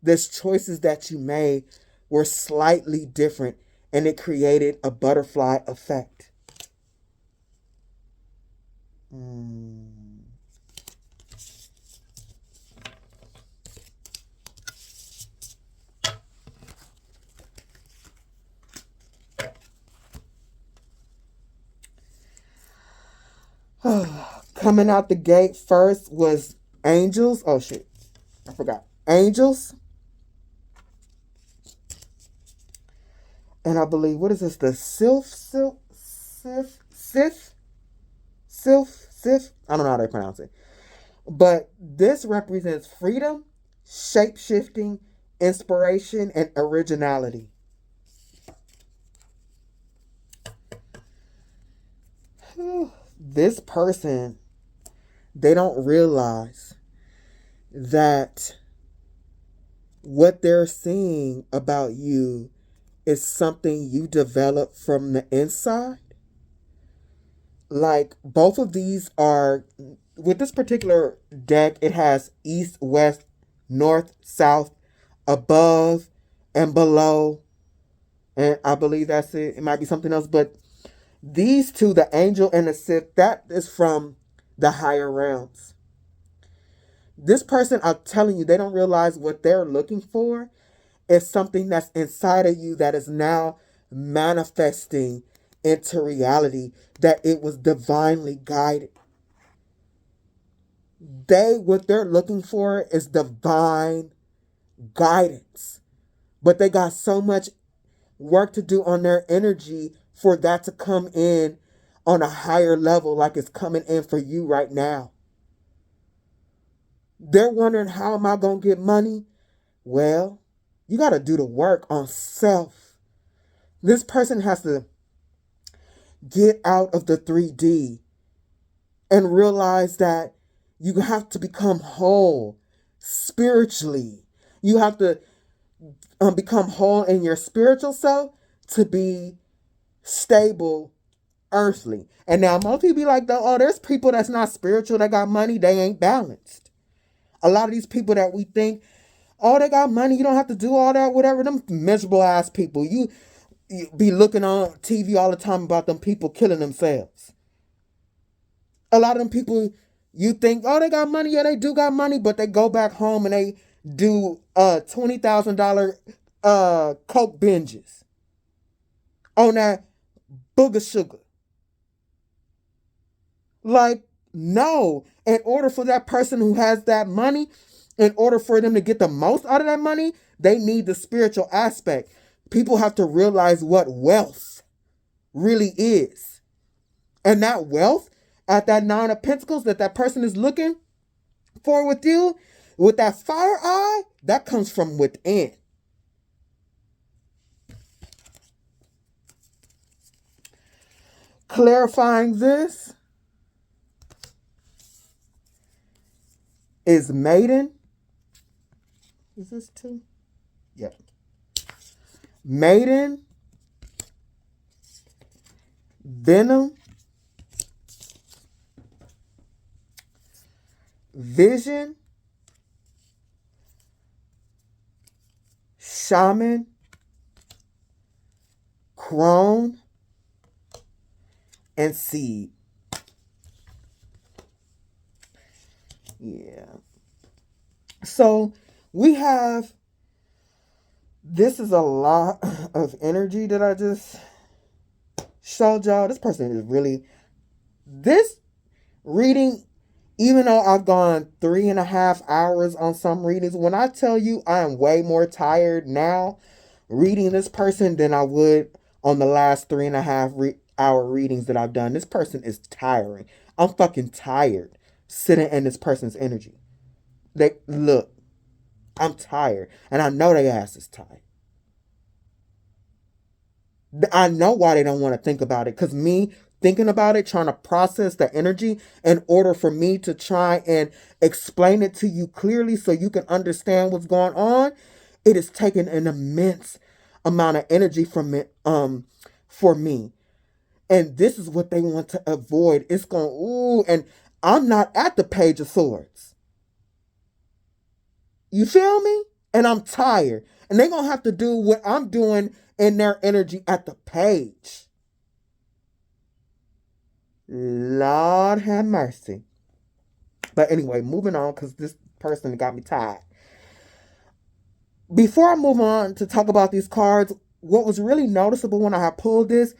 The choices that you made were slightly different, and it created a butterfly effect. Coming out the gate first was angels. Oh shit, I forgot. Angels. And I believe, what is this? The Sith? I don't know how they pronounce it. But this represents freedom, shape-shifting, inspiration, and originality. This person, they don't realize that what they're seeing about you is something you develop from the inside. Like, both of these are, with this particular deck, it has east, west, north, south, above, and below. And I believe that's it. It might be something else, but these two, the angel and the Sith, that is from the higher realms. This person, I'm telling you, they don't realize what they're looking for is something that's inside of you that is now manifesting into reality, that it was divinely guided. What they're looking for is divine guidance. But they got so much work to do on their energy for that to come in on a higher level, like it's coming in for you right now. They're wondering, how am I going to get money? Well, you got to do the work on self. This person has to get out of the 3D and realize that you have to become whole spiritually. You have to become whole in your spiritual self to be stable earthly. And now most people be like, oh, there's people that's not spiritual, that got money, they ain't balanced. A lot of these people that we think, oh, they got money, you don't have to do all that, whatever, them miserable ass people. You be looking on TV all the time about them people killing themselves. A lot of them people, you think, oh, they got money. Yeah, they do got money, but they go back home and they do $20,000 coke binges on that booger sugar. Like, no. In order for that person who has that money, in order for them to get the most out of that money, they need the spiritual aspect. People have to realize what wealth really is. And that wealth, at that 9 of Pentacles that person is looking for with you, with that fire eye, that comes from within. Clarifying this is Maiden. Is this 2? Yep. Maiden, Venom, Vision, Shaman, Crone, and Seed. Yeah. So we have, this is a lot of energy that I just showed y'all. This person is really, this reading, even though I've gone 3.5 hours on some readings, when I tell you I am way more tired now reading this person than I would on the last 3.5 hour readings that I've done. This person is tiring. I'm fucking tired sitting in this person's energy. Look, I'm tired. And I know their ass is tired. I know why they don't want to think about it. Because me thinking about it, trying to process the energy in order for me to try and explain it to you clearly so you can understand what's going on, it is taking an immense amount of energy from it, for me. And this is what they want to avoid. It's going, ooh, and I'm not at the Page of Swords. You feel me? And I'm tired. And they're going to have to do what I'm doing in their energy at the page. Lord have mercy. But anyway, moving on, because this person got me tired. Before I move on to talk about these cards, what was really noticeable when I had pulled this,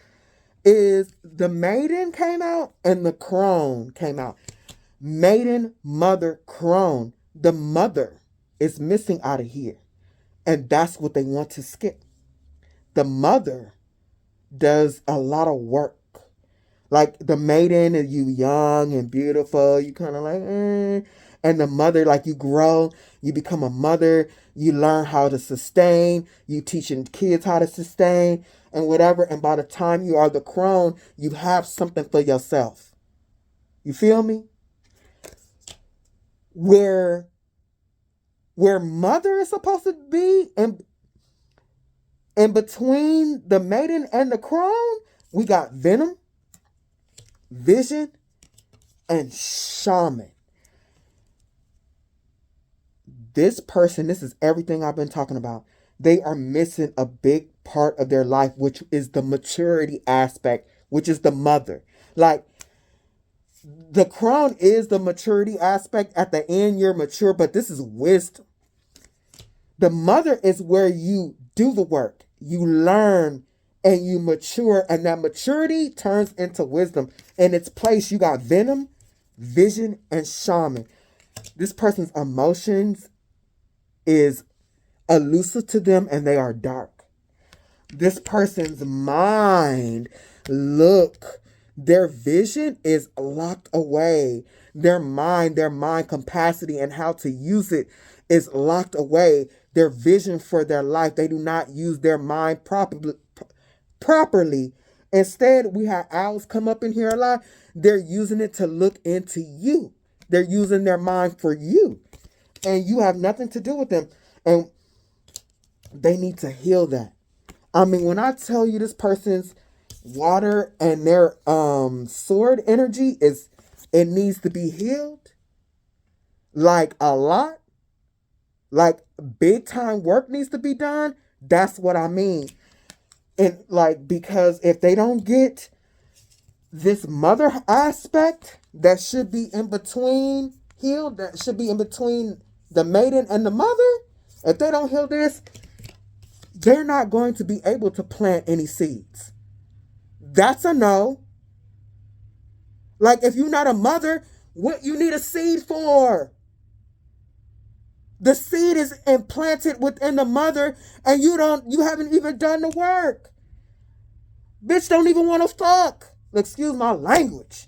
is the maiden came out and the crone came out. Maiden, mother, crone. The mother is missing out of here. And that's what they want to skip. The mother does a lot of work. Like the maiden, you young and beautiful, you kind of like, And the mother, like you grow, you become a mother, you learn how to sustain, you teaching kids how to sustain and whatever. And by the time you are the crone, you have something for yourself. You feel me? Where mother is supposed to be, and in between the maiden and the crone, we got venom, vision, and shaman. This person, this is everything I've been talking about. They are missing a big part of their life, which is the maturity aspect, which is the mother. Like, the crown is the maturity aspect. At the end, you're mature, but this is wisdom. The mother is where you do the work. You learn and you mature, and that maturity turns into wisdom. In its place, you got venom, vision, and shaman. This person's emotions is elusive to them, and they are dark. This person's mind, look, their vision is locked away. Their mind capacity and how to use it is locked away. Their vision for their life, they do not use their mind properly. Instead, we have owls come up in here a lot. They're using it to look into you. They're using their mind for you. And you have nothing to do with them. And they need to heal that. I mean, when I tell you this person's water and their sword energy it needs to be healed, like a lot, like big time work needs to be done. That's what I mean. And like, because if they don't get this mother aspect that should be in between healed, that should be in between the maiden and the mother, if they don't heal this, they're not going to be able to plant any seeds. That's a no. Like, if you're not a mother, what you need a seed for? The seed is implanted within the mother, and you haven't even done the work. Bitch don't even want to fuck. Excuse my language.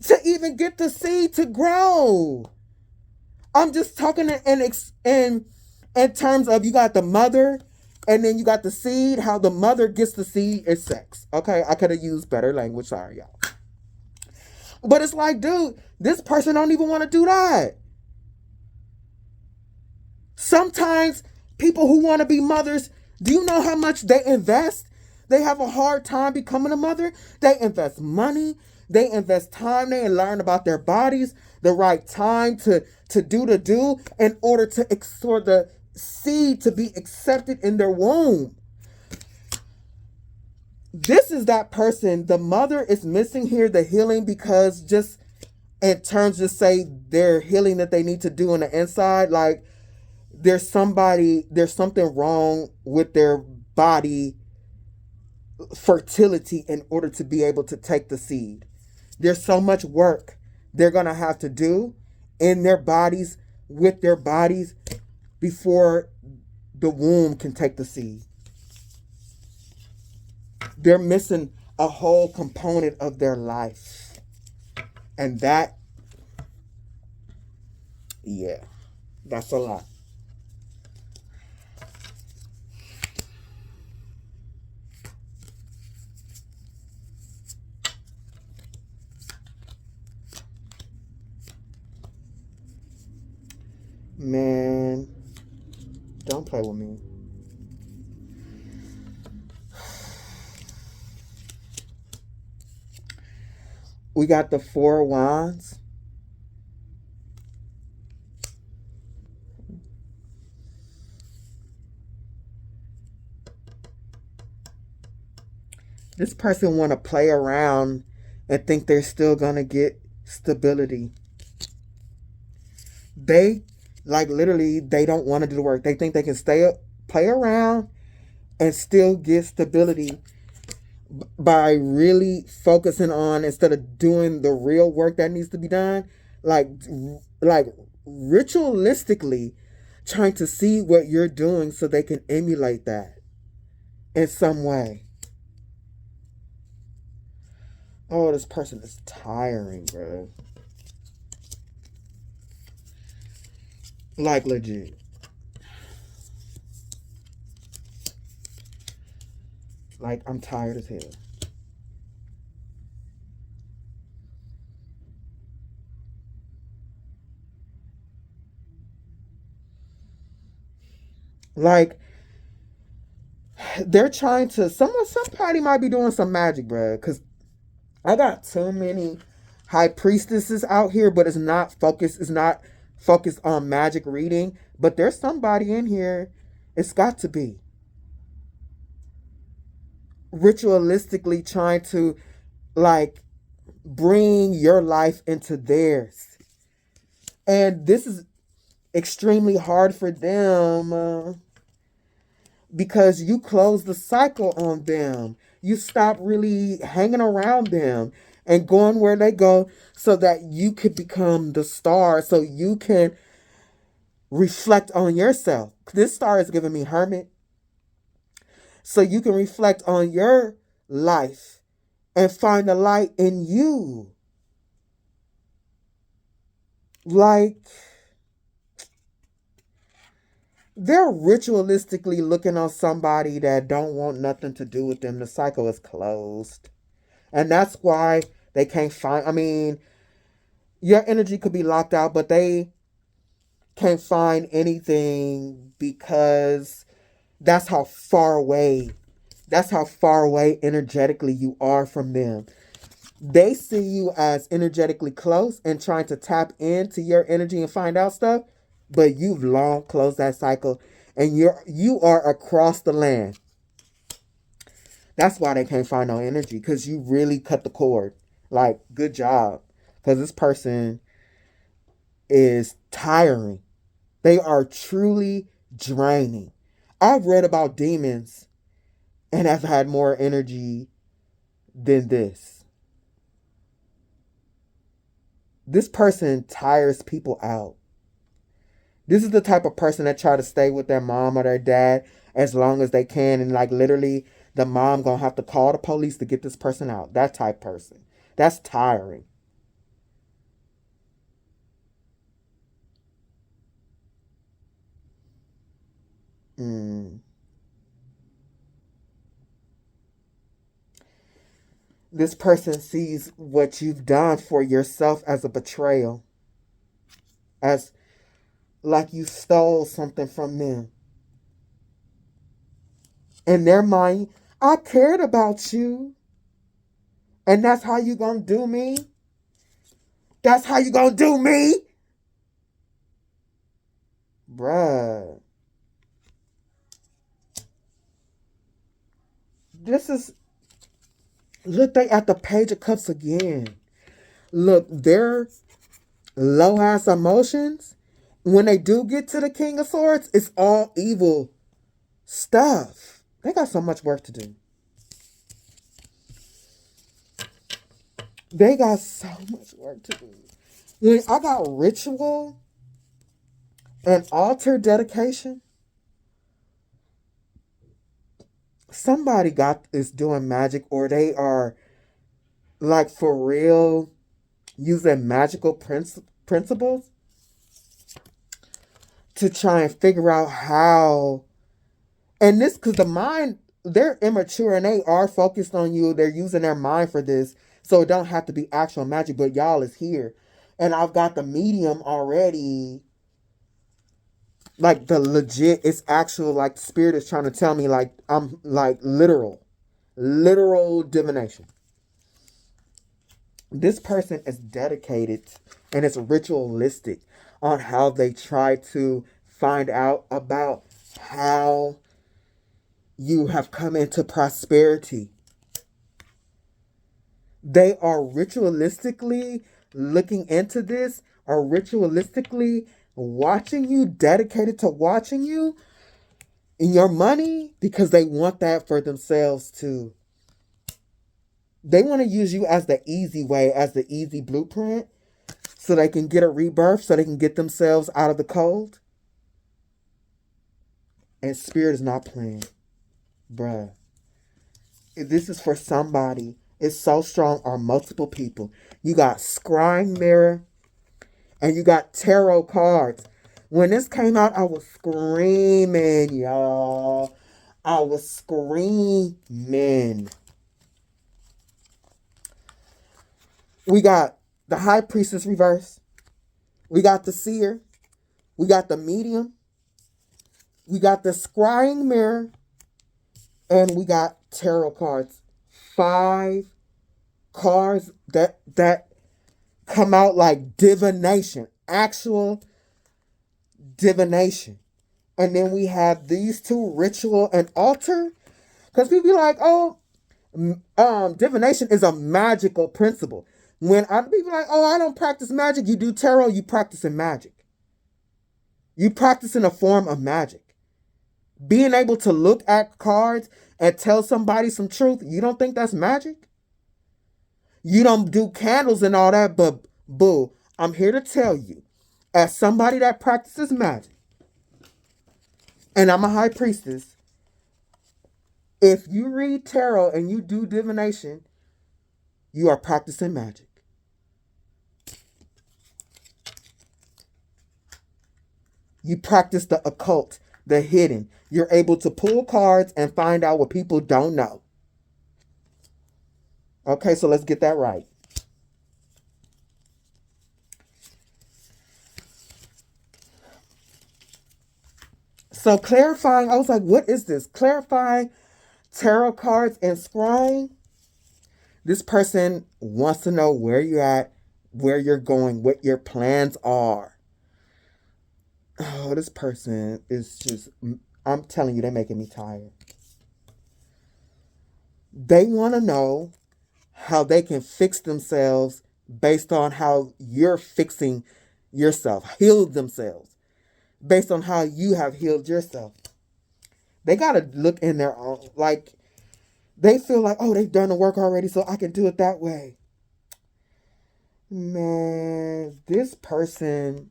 To even get the seed to grow. I'm just talking in terms of, you got the mother and then you got the seed. How the mother gets the seed is sex. Okay, I could have used better language. Sorry, y'all. But it's like, dude, this person don't even want to do that. Sometimes people who want to be mothers, do you know how much they invest? They have a hard time becoming a mother. They invest money. They invest time. They learn about their bodies, the right time to do in order for the seed to be accepted in their womb. This is that person. The mother is missing here, the healing, because just in terms of say their healing that they need to do on the inside, like there's something wrong with their body fertility in order to be able to take the seed. There's so much work they're going to have to do in their bodies, with their bodies, before the womb can take the seed. They're missing a whole component of their life. And that's a lot. Man, don't play with me. We got the 4 wands. This person want to play around and think they're still going to get stability. They, like, literally, they don't want to do the work. They think they can play around and still get stability. by really focusing on, instead of doing the real work that needs to be done, like like ritualistically trying to see what you're doing so they can emulate that in some way. Oh, this person is tiring, bro. Like legit. Like I'm tired as hell. Like they're trying to, somebody might be doing some magic, bro. Cause I got too many high priestesses out here, but it's not focused. It's not focused on magic reading. But there's somebody in here. It's got to be ritualistically trying to like bring your life into theirs, and this is extremely hard for them. Because you close the cycle on them. You stop really hanging around them and going where they go so that you could become the star, so you can reflect on yourself. This star is giving me hermit. So you can reflect on your life and find the light in you. Like, they're ritualistically looking on somebody that don't want nothing to do with them. The cycle is closed. And that's why they can't find, I mean, your energy could be locked out, but they can't find anything because that's how far away, energetically you are from them. They see you as energetically close and trying to tap into your energy and find out stuff, but you've long closed that cycle and you are across the land. That's why they can't find no energy, because you really cut the cord. Like, good job. Because this person is tiring. They are truly draining. I've read about demons and have had more energy than this. This person tires people out. This is the type of person that try to stay with their mom or their dad as long as they can, and like literally the mom gonna have to call the police to get this person out. That type person. That's tiring. Mm. This person sees what you've done for yourself as a betrayal, as like you stole something from them. In their mind, I cared about you, and that's how you gonna do me? That's how you gonna do me? Bruh. This is, look, they at the Page of Cups again. Look, their low ass emotions, when they do get to the King of Swords, it's all evil stuff. They got so much work to do. They got so much work to do. When I got ritual and altar dedication, somebody got is doing magic, or they are like for real using magical principles to try and figure out how. And this, because the mind, they're immature and they are focused on you. They're using their mind for this. So it don't have to be actual magic, but y'all is here. And I've got the medium already. Like the legit, it's actual, like the spirit is trying to tell me, like, I'm like literal divination. This person is dedicated and it's ritualistic on how they try to find out about how you have come into prosperity. They are ritualistically looking into this, are ritualistically watching you, dedicated to watching you in your money, because they want that for themselves too. They want to use you as the easy way, as the easy blueprint, so they can get a rebirth, so they can get themselves out of the cold. And Spirit is not playing. Bruh. This is for somebody. It's so strong on multiple people. You got scrying mirror and you got tarot cards. When this came out, I was screaming, y'all. I was screaming. We got the High Priestess reverse. We got the Seer. We got the Medium. We got the Scrying Mirror. And we got tarot cards. 5 cards that come out like divination. Actual divination. And then we have these two, ritual and altar. Because people be like, oh, divination is a magical principle. When people like, oh, I don't practice magic. You do tarot, you practice in magic. You practice in a form of magic. Being able to look at cards and tell somebody some truth, you don't think that's magic? You don't do candles and all that, but boo, I'm here to tell you, as somebody that practices magic, and I'm a high priestess, if you read tarot and you do divination, you are practicing magic. You practice the occult, the hidden. You're able to pull cards and find out what people don't know. Okay, so let's get that right. So clarifying, I was like, what is this? Clarifying tarot cards and scrying. This person wants to know where you're at, where you're going, what your plans are. Oh, this person is just, I'm telling you, they're making me tired. They want to know how they can fix themselves based on how you're fixing yourself, heal themselves based on how you have healed yourself. They got to look in their own, like, they feel like, oh, they've done the work already, so I can do it that way. Man, this person,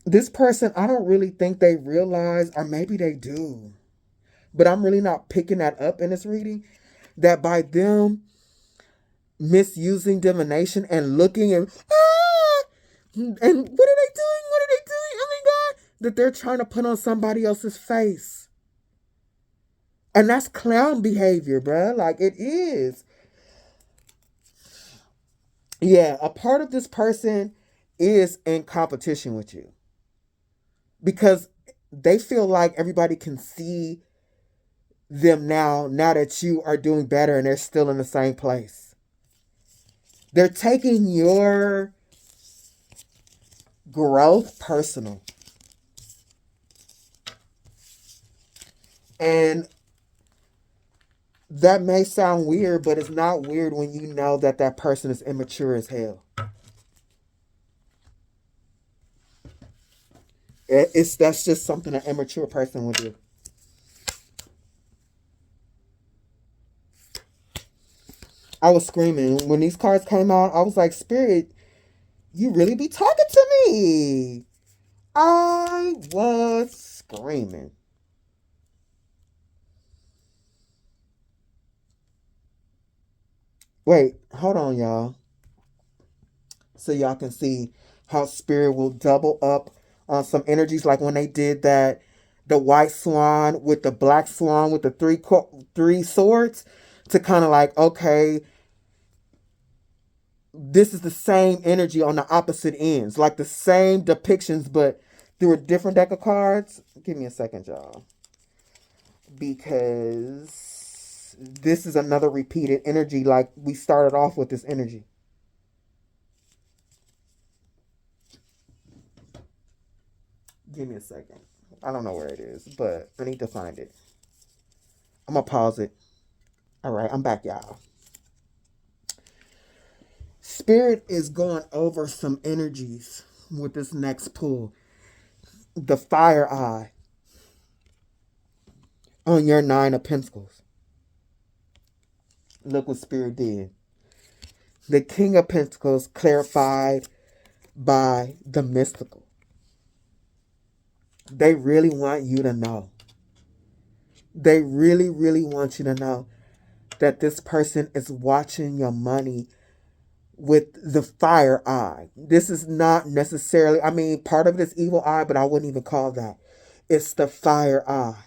this person, I don't really think they realize, or maybe they do, but I'm really not picking that up in this reading, that by them misusing divination and looking and what are they doing? What are they doing? Oh my God. That they're trying to put on somebody else's face. And that's clown behavior, bruh. Like, it is. Yeah, a part of this person is in competition with you. Because they feel like everybody can see them now that you are doing better and they're still in the same place. They're taking your growth personal. And that may sound weird, but it's not weird when you know that that person is immature as hell. That's just something an immature person would do. I was screaming when these cards came out. I was like, Spirit, you really be talking to me. I was screaming. Wait, hold on, y'all. So y'all can see how Spirit will double up on some energies, like when they did that, the white swan with the black swan with the three swords, to kind of like, okay, this is the same energy on the opposite ends, like the same depictions, but through a different deck of cards. Give me a second, y'all, because this is another repeated energy, like we started off with this energy. Give me a second. I don't know where it is, but I need to find it. I'm gonna pause it. All right, I'm back, y'all. Spirit is going over some energies with this next pull. The fire eye on your 9 of Pentacles. Look what Spirit did. The King of Pentacles clarified by the mystical. They really want you to know. They really, really want you to know that this person is watching your money with the fire eye. This is not necessarily, I mean, part of it is evil eye, but I wouldn't even call that. It's the fire eye.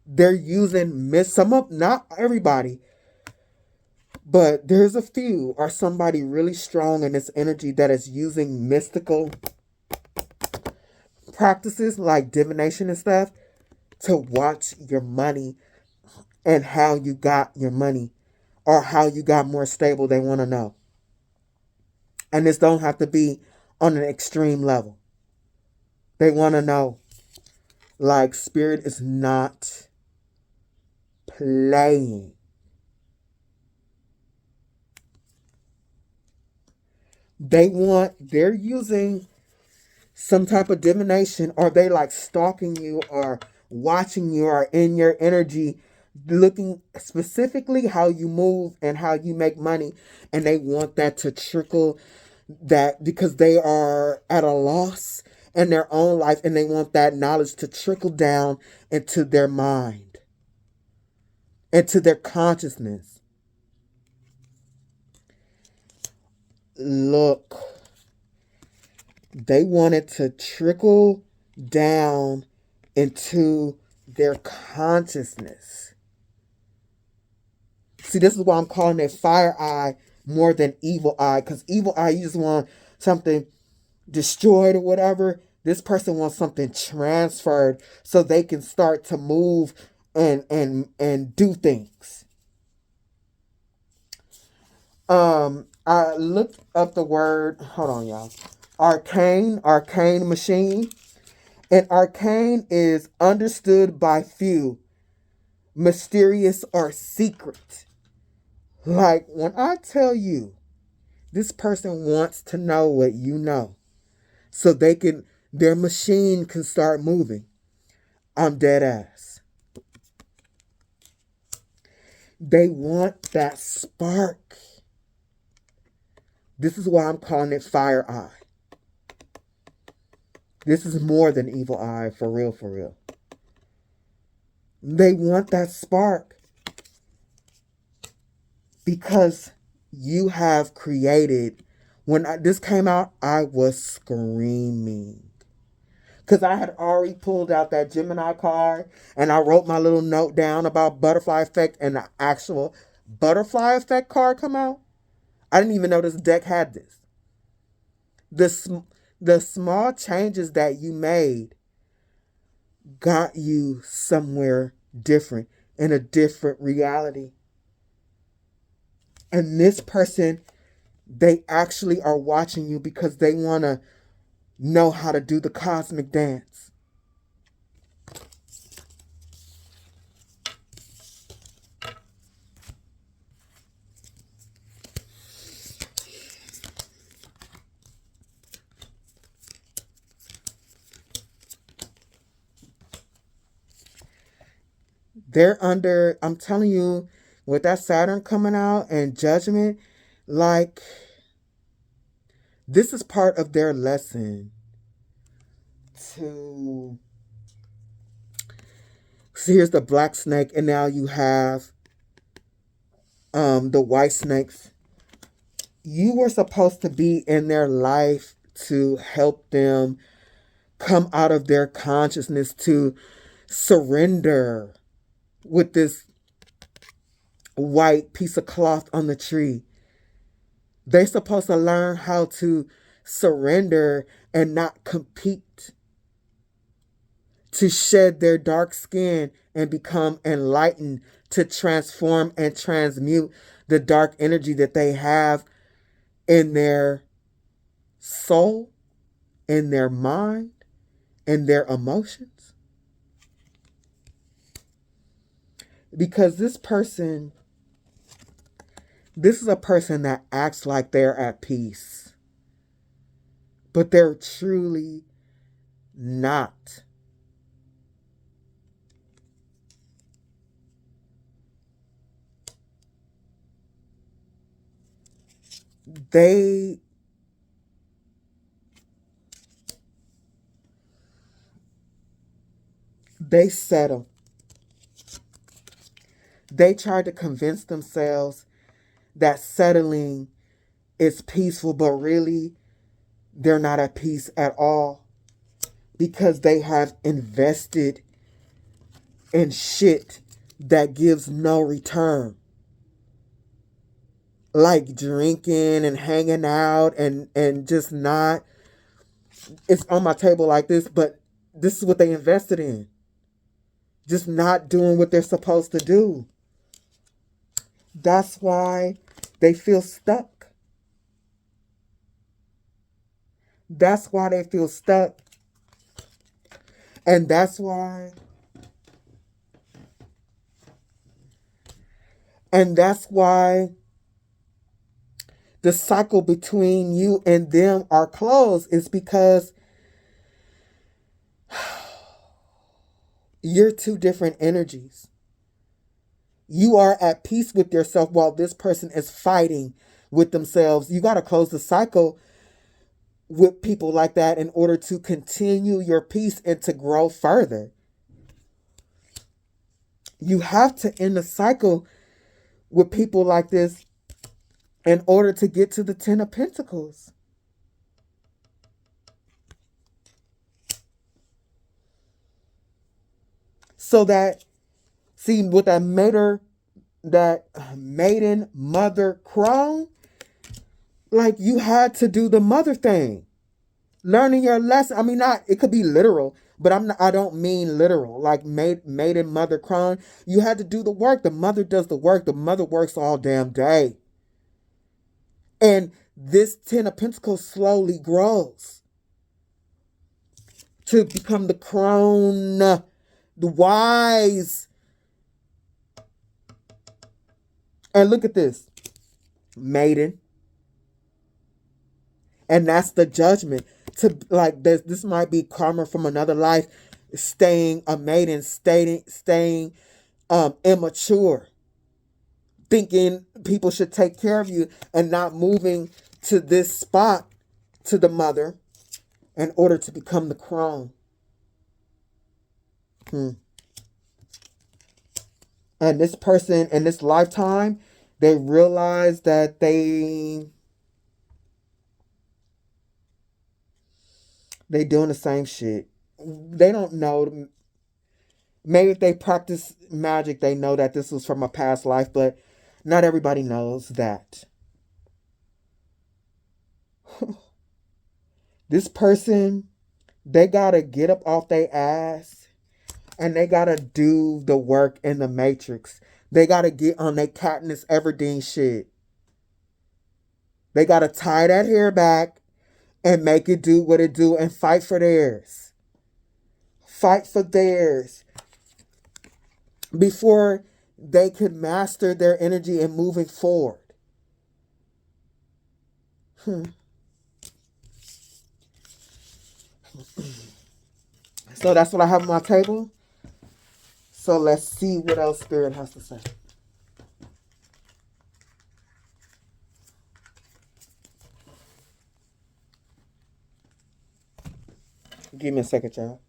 They're using not everybody, but there's a few or somebody really strong in this energy that is using mystical practices like divination and stuff to watch your money and how you got your money or how you got more stable. They want to know. And this don't have to be on an extreme level. They want to know. Like, Spirit is not playing. They're using some type of divination, or they like stalking you or watching you or in your energy, looking specifically how you move and how you make money. And they want that to trickle, that because they are at a loss in their own life and they want that knowledge to trickle down into their mind, into their consciousness. Look, they want it to trickle down into their consciousness. See, this is why I'm calling it fire eye more than evil eye. Because evil eye, you just want something destroyed or whatever. This person wants something transferred so they can start to move and do things. I looked up the word, hold on y'all. Arcane machine. And arcane is understood by few, mysterious or secret. Like, when I tell you, this person wants to know what you know so their machine can start moving. I'm dead ass. They want that spark. This is why I'm calling it fire eye. This is more than evil eye, for real, for real. They want that spark because you have created. When this came out, I was screaming. Because I had already pulled out that Gemini card and I wrote my little note down about butterfly effect, and the actual butterfly effect card come out. I didn't even know this deck had this. The small changes that you made got you somewhere different, in a different reality. And this person, they actually are watching you because they want to know how to do the cosmic dance. They're under, I'm telling you, with that Saturn coming out and judgment, like, this is part of their lesson to, see, here's the black snake, and now you have the white snakes. You were supposed to be in their life to help them come out of their consciousness, to surrender with this white piece of cloth on the tree. They're supposed to learn how to surrender and not compete, to shed their dark skin and become enlightened, to transform and transmute the dark energy that they have in their soul, in their mind, in their emotions. Because this is a person that acts like they're at peace. but they're truly not. They settle. They try to convince themselves that settling is peaceful, but really they're not at peace at all because they have invested in shit that gives no return. Like drinking and hanging out and just not, it's on my table like this, but this is what they invested in. Just not doing what they're supposed to do. That's why they feel stuck. That's why they feel stuck. And that's why the cycle between you and them are closed, is because you're two different energies. You are at peace with yourself while this person is fighting with themselves. You got to close the cycle with people like that in order to continue your peace and to grow further. You have to end the cycle with people like this in order to get to the Ten of Pentacles. So that, see, with that maiden mother crone, like, you had to do the mother thing. Learning your lesson. I mean, not, it could be literal, but I don't mean literal. Like maiden mother crone, you had to do the work. The mother does the work. The mother works all damn day. And this Ten of Pentacles slowly grows to become the crone, the wise. And look at this. Maiden. And that's the judgment. To, like, this might be karma from another life. Staying a maiden, staying immature. Thinking people should take care of you and not moving to this spot, to the mother, in order to become the crone. And this person in this lifetime, they realize that they doing the same shit. They don't know. Maybe if they practice magic, they know that this was from a past life, but not everybody knows that. This person, they gotta get up off their ass and they gotta do the work in the matrix. They gotta get on their Katniss Everdeen shit. They gotta tie that hair back and make it do what it do and fight for theirs. Fight for theirs before they can master their energy and moving forward. So that's what I have on my table. So let's see what else Spirit has to say. Give me a second, y'all.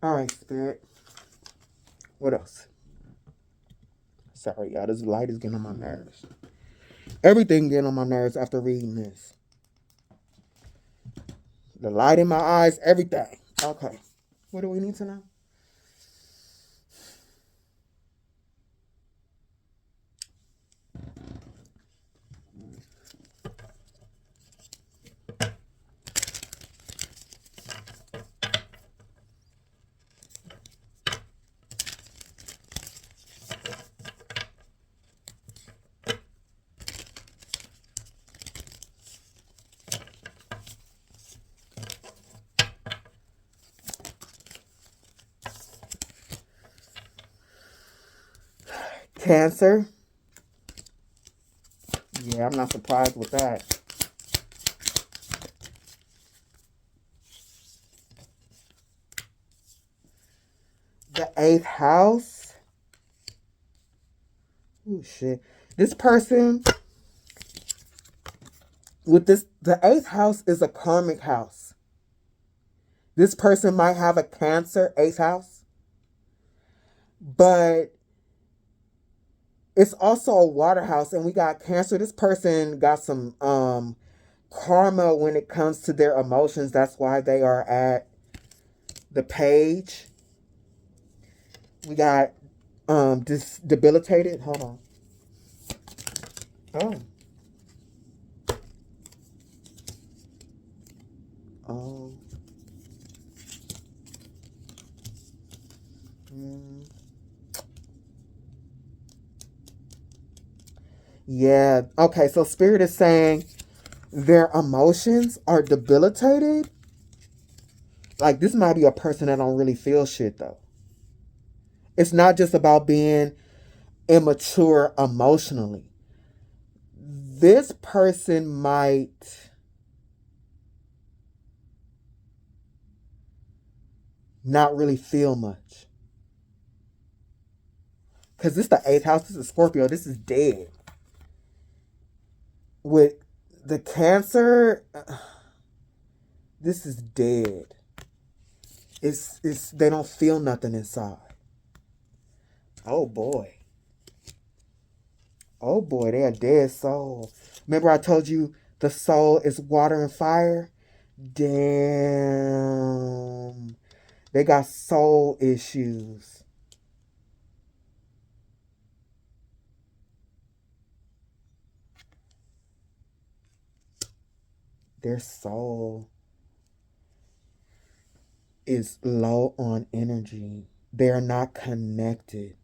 All right, Spirit. What else? Sorry, y'all. This light is getting on my nerves. Everything getting on my nerves after reading this. The light in my eyes, everything. Okay. What do we need to know? Cancer, Yeah, I'm not surprised with that. The 8th house. Oh, shit. This person with this, the 8th house is a karmic house. This person might have a Cancer 8th house, but it's also a water house, and we got Cancer. This person got some karma when it comes to their emotions. That's why they are at the page. We got debilitated. Hold on. Oh. Oh. Yeah. Okay, so Spirit is saying their emotions are debilitated. Like, this might be a person that don't really feel shit, though. It's not just about being immature emotionally. This person might not really feel much. Because this is the 8th house. This is Scorpio. This is dead. With the Cancer, this is dead. It's they don't feel nothing inside. Oh boy. Oh boy, they're a dead soul. Remember I told you the soul is water and fire? Damn. They got soul issues. Their soul is low on energy. They're not connected.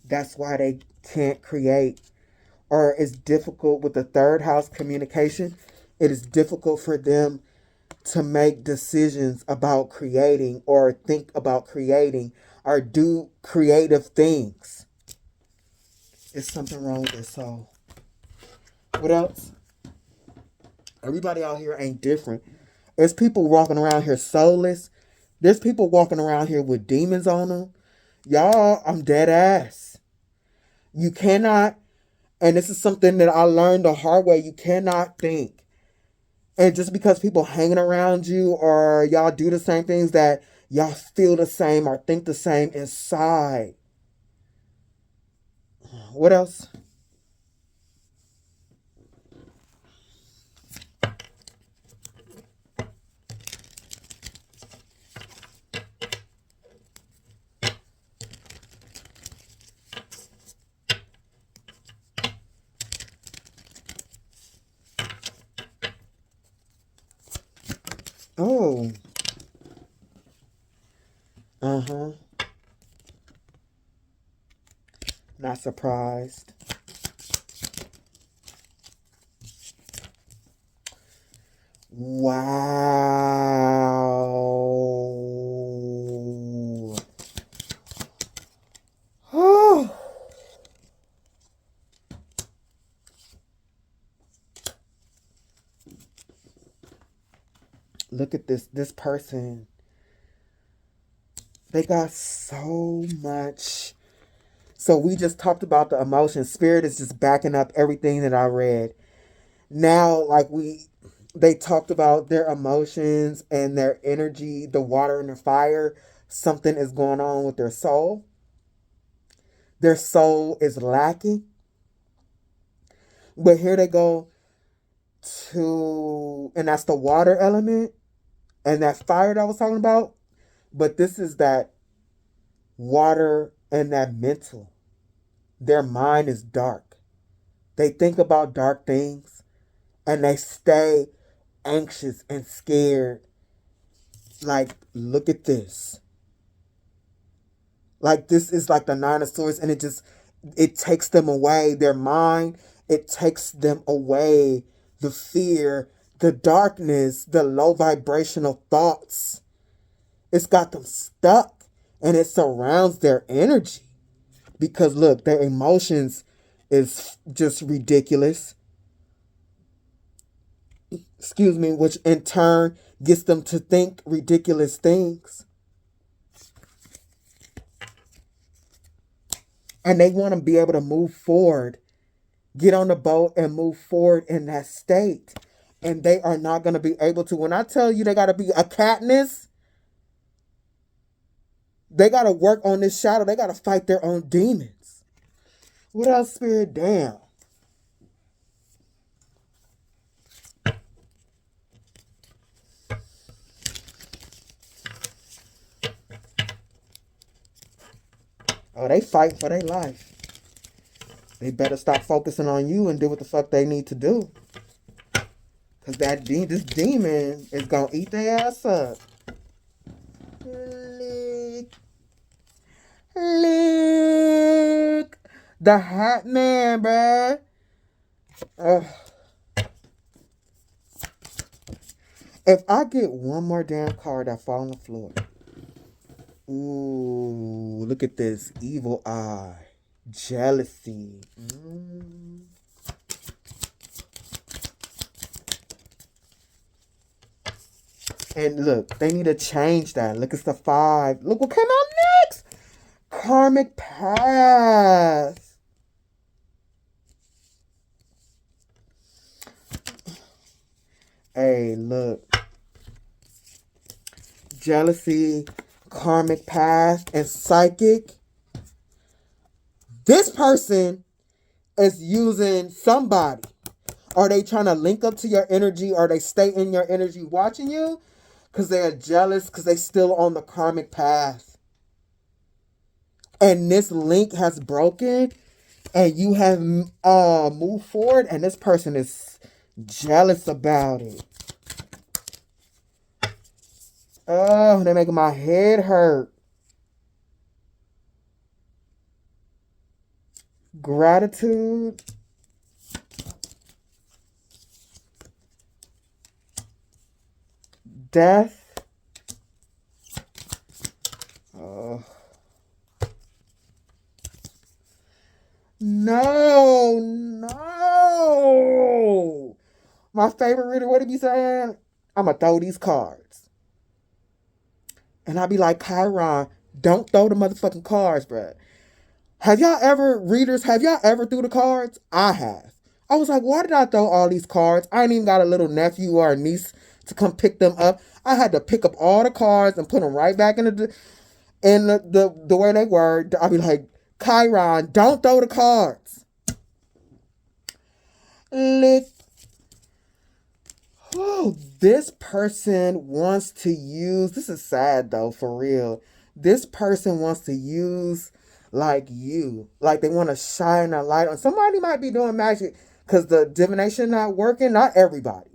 That's why they can't create, or it's difficult with the 3rd house communication. It is difficult for them to make decisions about creating or think about creating or do creative things. There's something wrong with their soul. What else? Everybody out here ain't different. There's people walking around here soulless. There's people walking around here with demons on them. Y'all, I'm dead ass. You cannot, and this is something that I learned the hard way, you cannot think. And just because people hanging around you or y'all do the same things, that y'all feel the same or think the same inside. What else? Oh. Uh-huh. Not surprised. Wow. Oh. Look at this person. They got so much. So we just talked about the emotion. Spirit is just backing up everything that I read. Now, like they talked about their emotions and their energy, the water and the fire. Something is going on with their soul. Their soul is lacking. But here they go and that's the water element and that fire that I was talking about. But this is that water and that mental. Their mind is dark. They think about dark things and they stay anxious and scared. Like, look at this. Like, this is like the 9 of Swords, and it takes them away. Their mind, it takes them away. The fear, the darkness, the low vibrational thoughts. It's got them stuck, and it surrounds their energy. Because look, their emotions is just ridiculous. Excuse me, which in turn gets them to think ridiculous things. And they want to be able to move forward, get on the boat and move forward in that state. And they are not going to be able to. When I tell you they got to be a Katniss, they got to work on this shadow. They got to fight their own demons. What else, Spirit? Damn. Oh, they fight for their life. They better stop focusing on you and do what the fuck they need to do. Because this demon is going to eat their ass up. Lick. The Hat Man, bruh. If I get one more damn card, I fall on the floor. Ooh, look at this. Evil eye. Jealousy. And look, they need to change that. Look, it's the 5. Look what came out next. Karmic past. Hey, look. Jealousy, karmic past, and psychic. This person is using somebody. Are they trying to link up to your energy? Or they stay in your energy watching you? Because they are jealous, because they still on the karmic path. And this link has broken, and you have moved forward, and this person is jealous about it. Oh, they're making my head hurt. Gratitude. Death. No. My favorite reader, what he be saying? I'm going to throw these cards. And I'll be like, Chiron, don't throw the motherfucking cards, bruh. Have y'all ever threw the cards? I have. I was like, why did I throw all these cards? I ain't even got a little nephew or a niece to come pick them up. I had to pick up all the cards and put them right back in the way they were. I'll be like, Chiron, don't throw the cards. Lick. Oh, this person wants to use, this is sad though, for real. This person wants to use like you. Like they want to shine a light on. Somebody might be doing magic because the divination not working. Not everybody.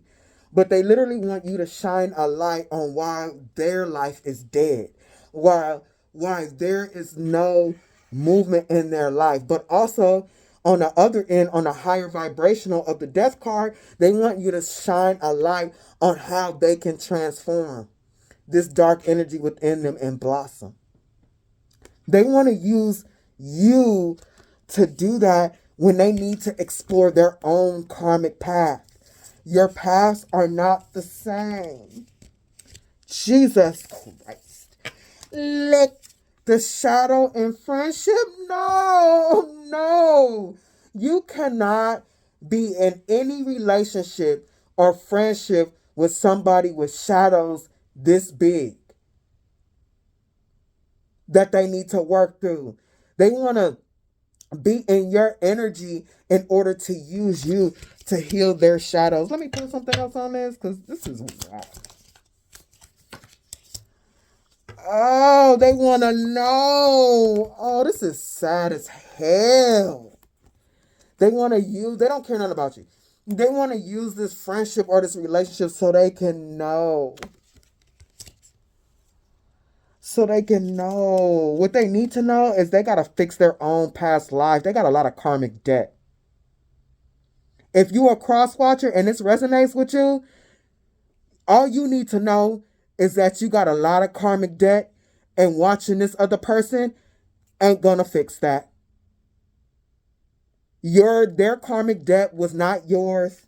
But they literally want you to shine a light on why their life is dead. Why there is no movement in their life. But also, on the other end, on the higher vibrational of the death card, they want you to shine a light on how they can transform this dark energy within them and blossom. They want to use you to do that when they need to explore their own karmic path. Your paths are not the same. Jesus Christ. Let the shadow in friendship? No. You cannot be in any relationship or friendship with somebody with shadows this big that they need to work through. They want to be in your energy in order to use you to heal their shadows. Let me put something else on this because this is wow. Oh, they want to know. Oh, this is sad as hell. They want to use, they don't care nothing about you. They want to use this friendship or this relationship so they can know. So they can know. What they need to know is they got to fix their own past lives. They got a lot of karmic debt. If you're a cross watcher and this resonates with you, all you need to know is that you got a lot of karmic debt, and watching this other person ain't gonna fix that. Their karmic debt was not yours.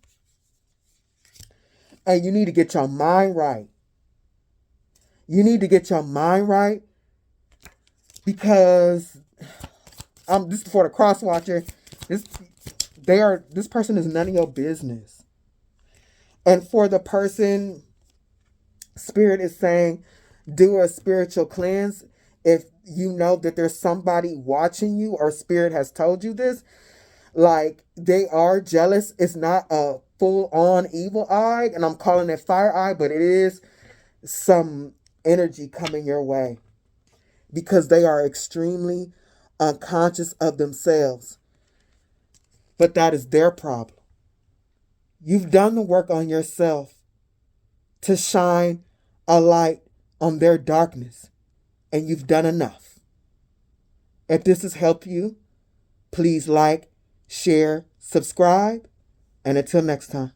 And you need to get your mind right. You need to get your mind right, because this is for the cross watcher. This person is none of your business. And for the person, Spirit is saying, do a spiritual cleanse. If you know that there's somebody watching you, or Spirit has told you this, like they are jealous. It's not a full-on evil eye, and I'm calling it fire eye, but it is some energy coming your way, because they are extremely unconscious of themselves. But that is their problem. You've done the work on yourself to shine a light on their darkness, and you've done enough. If this has helped you, please like, share, subscribe, and until next time.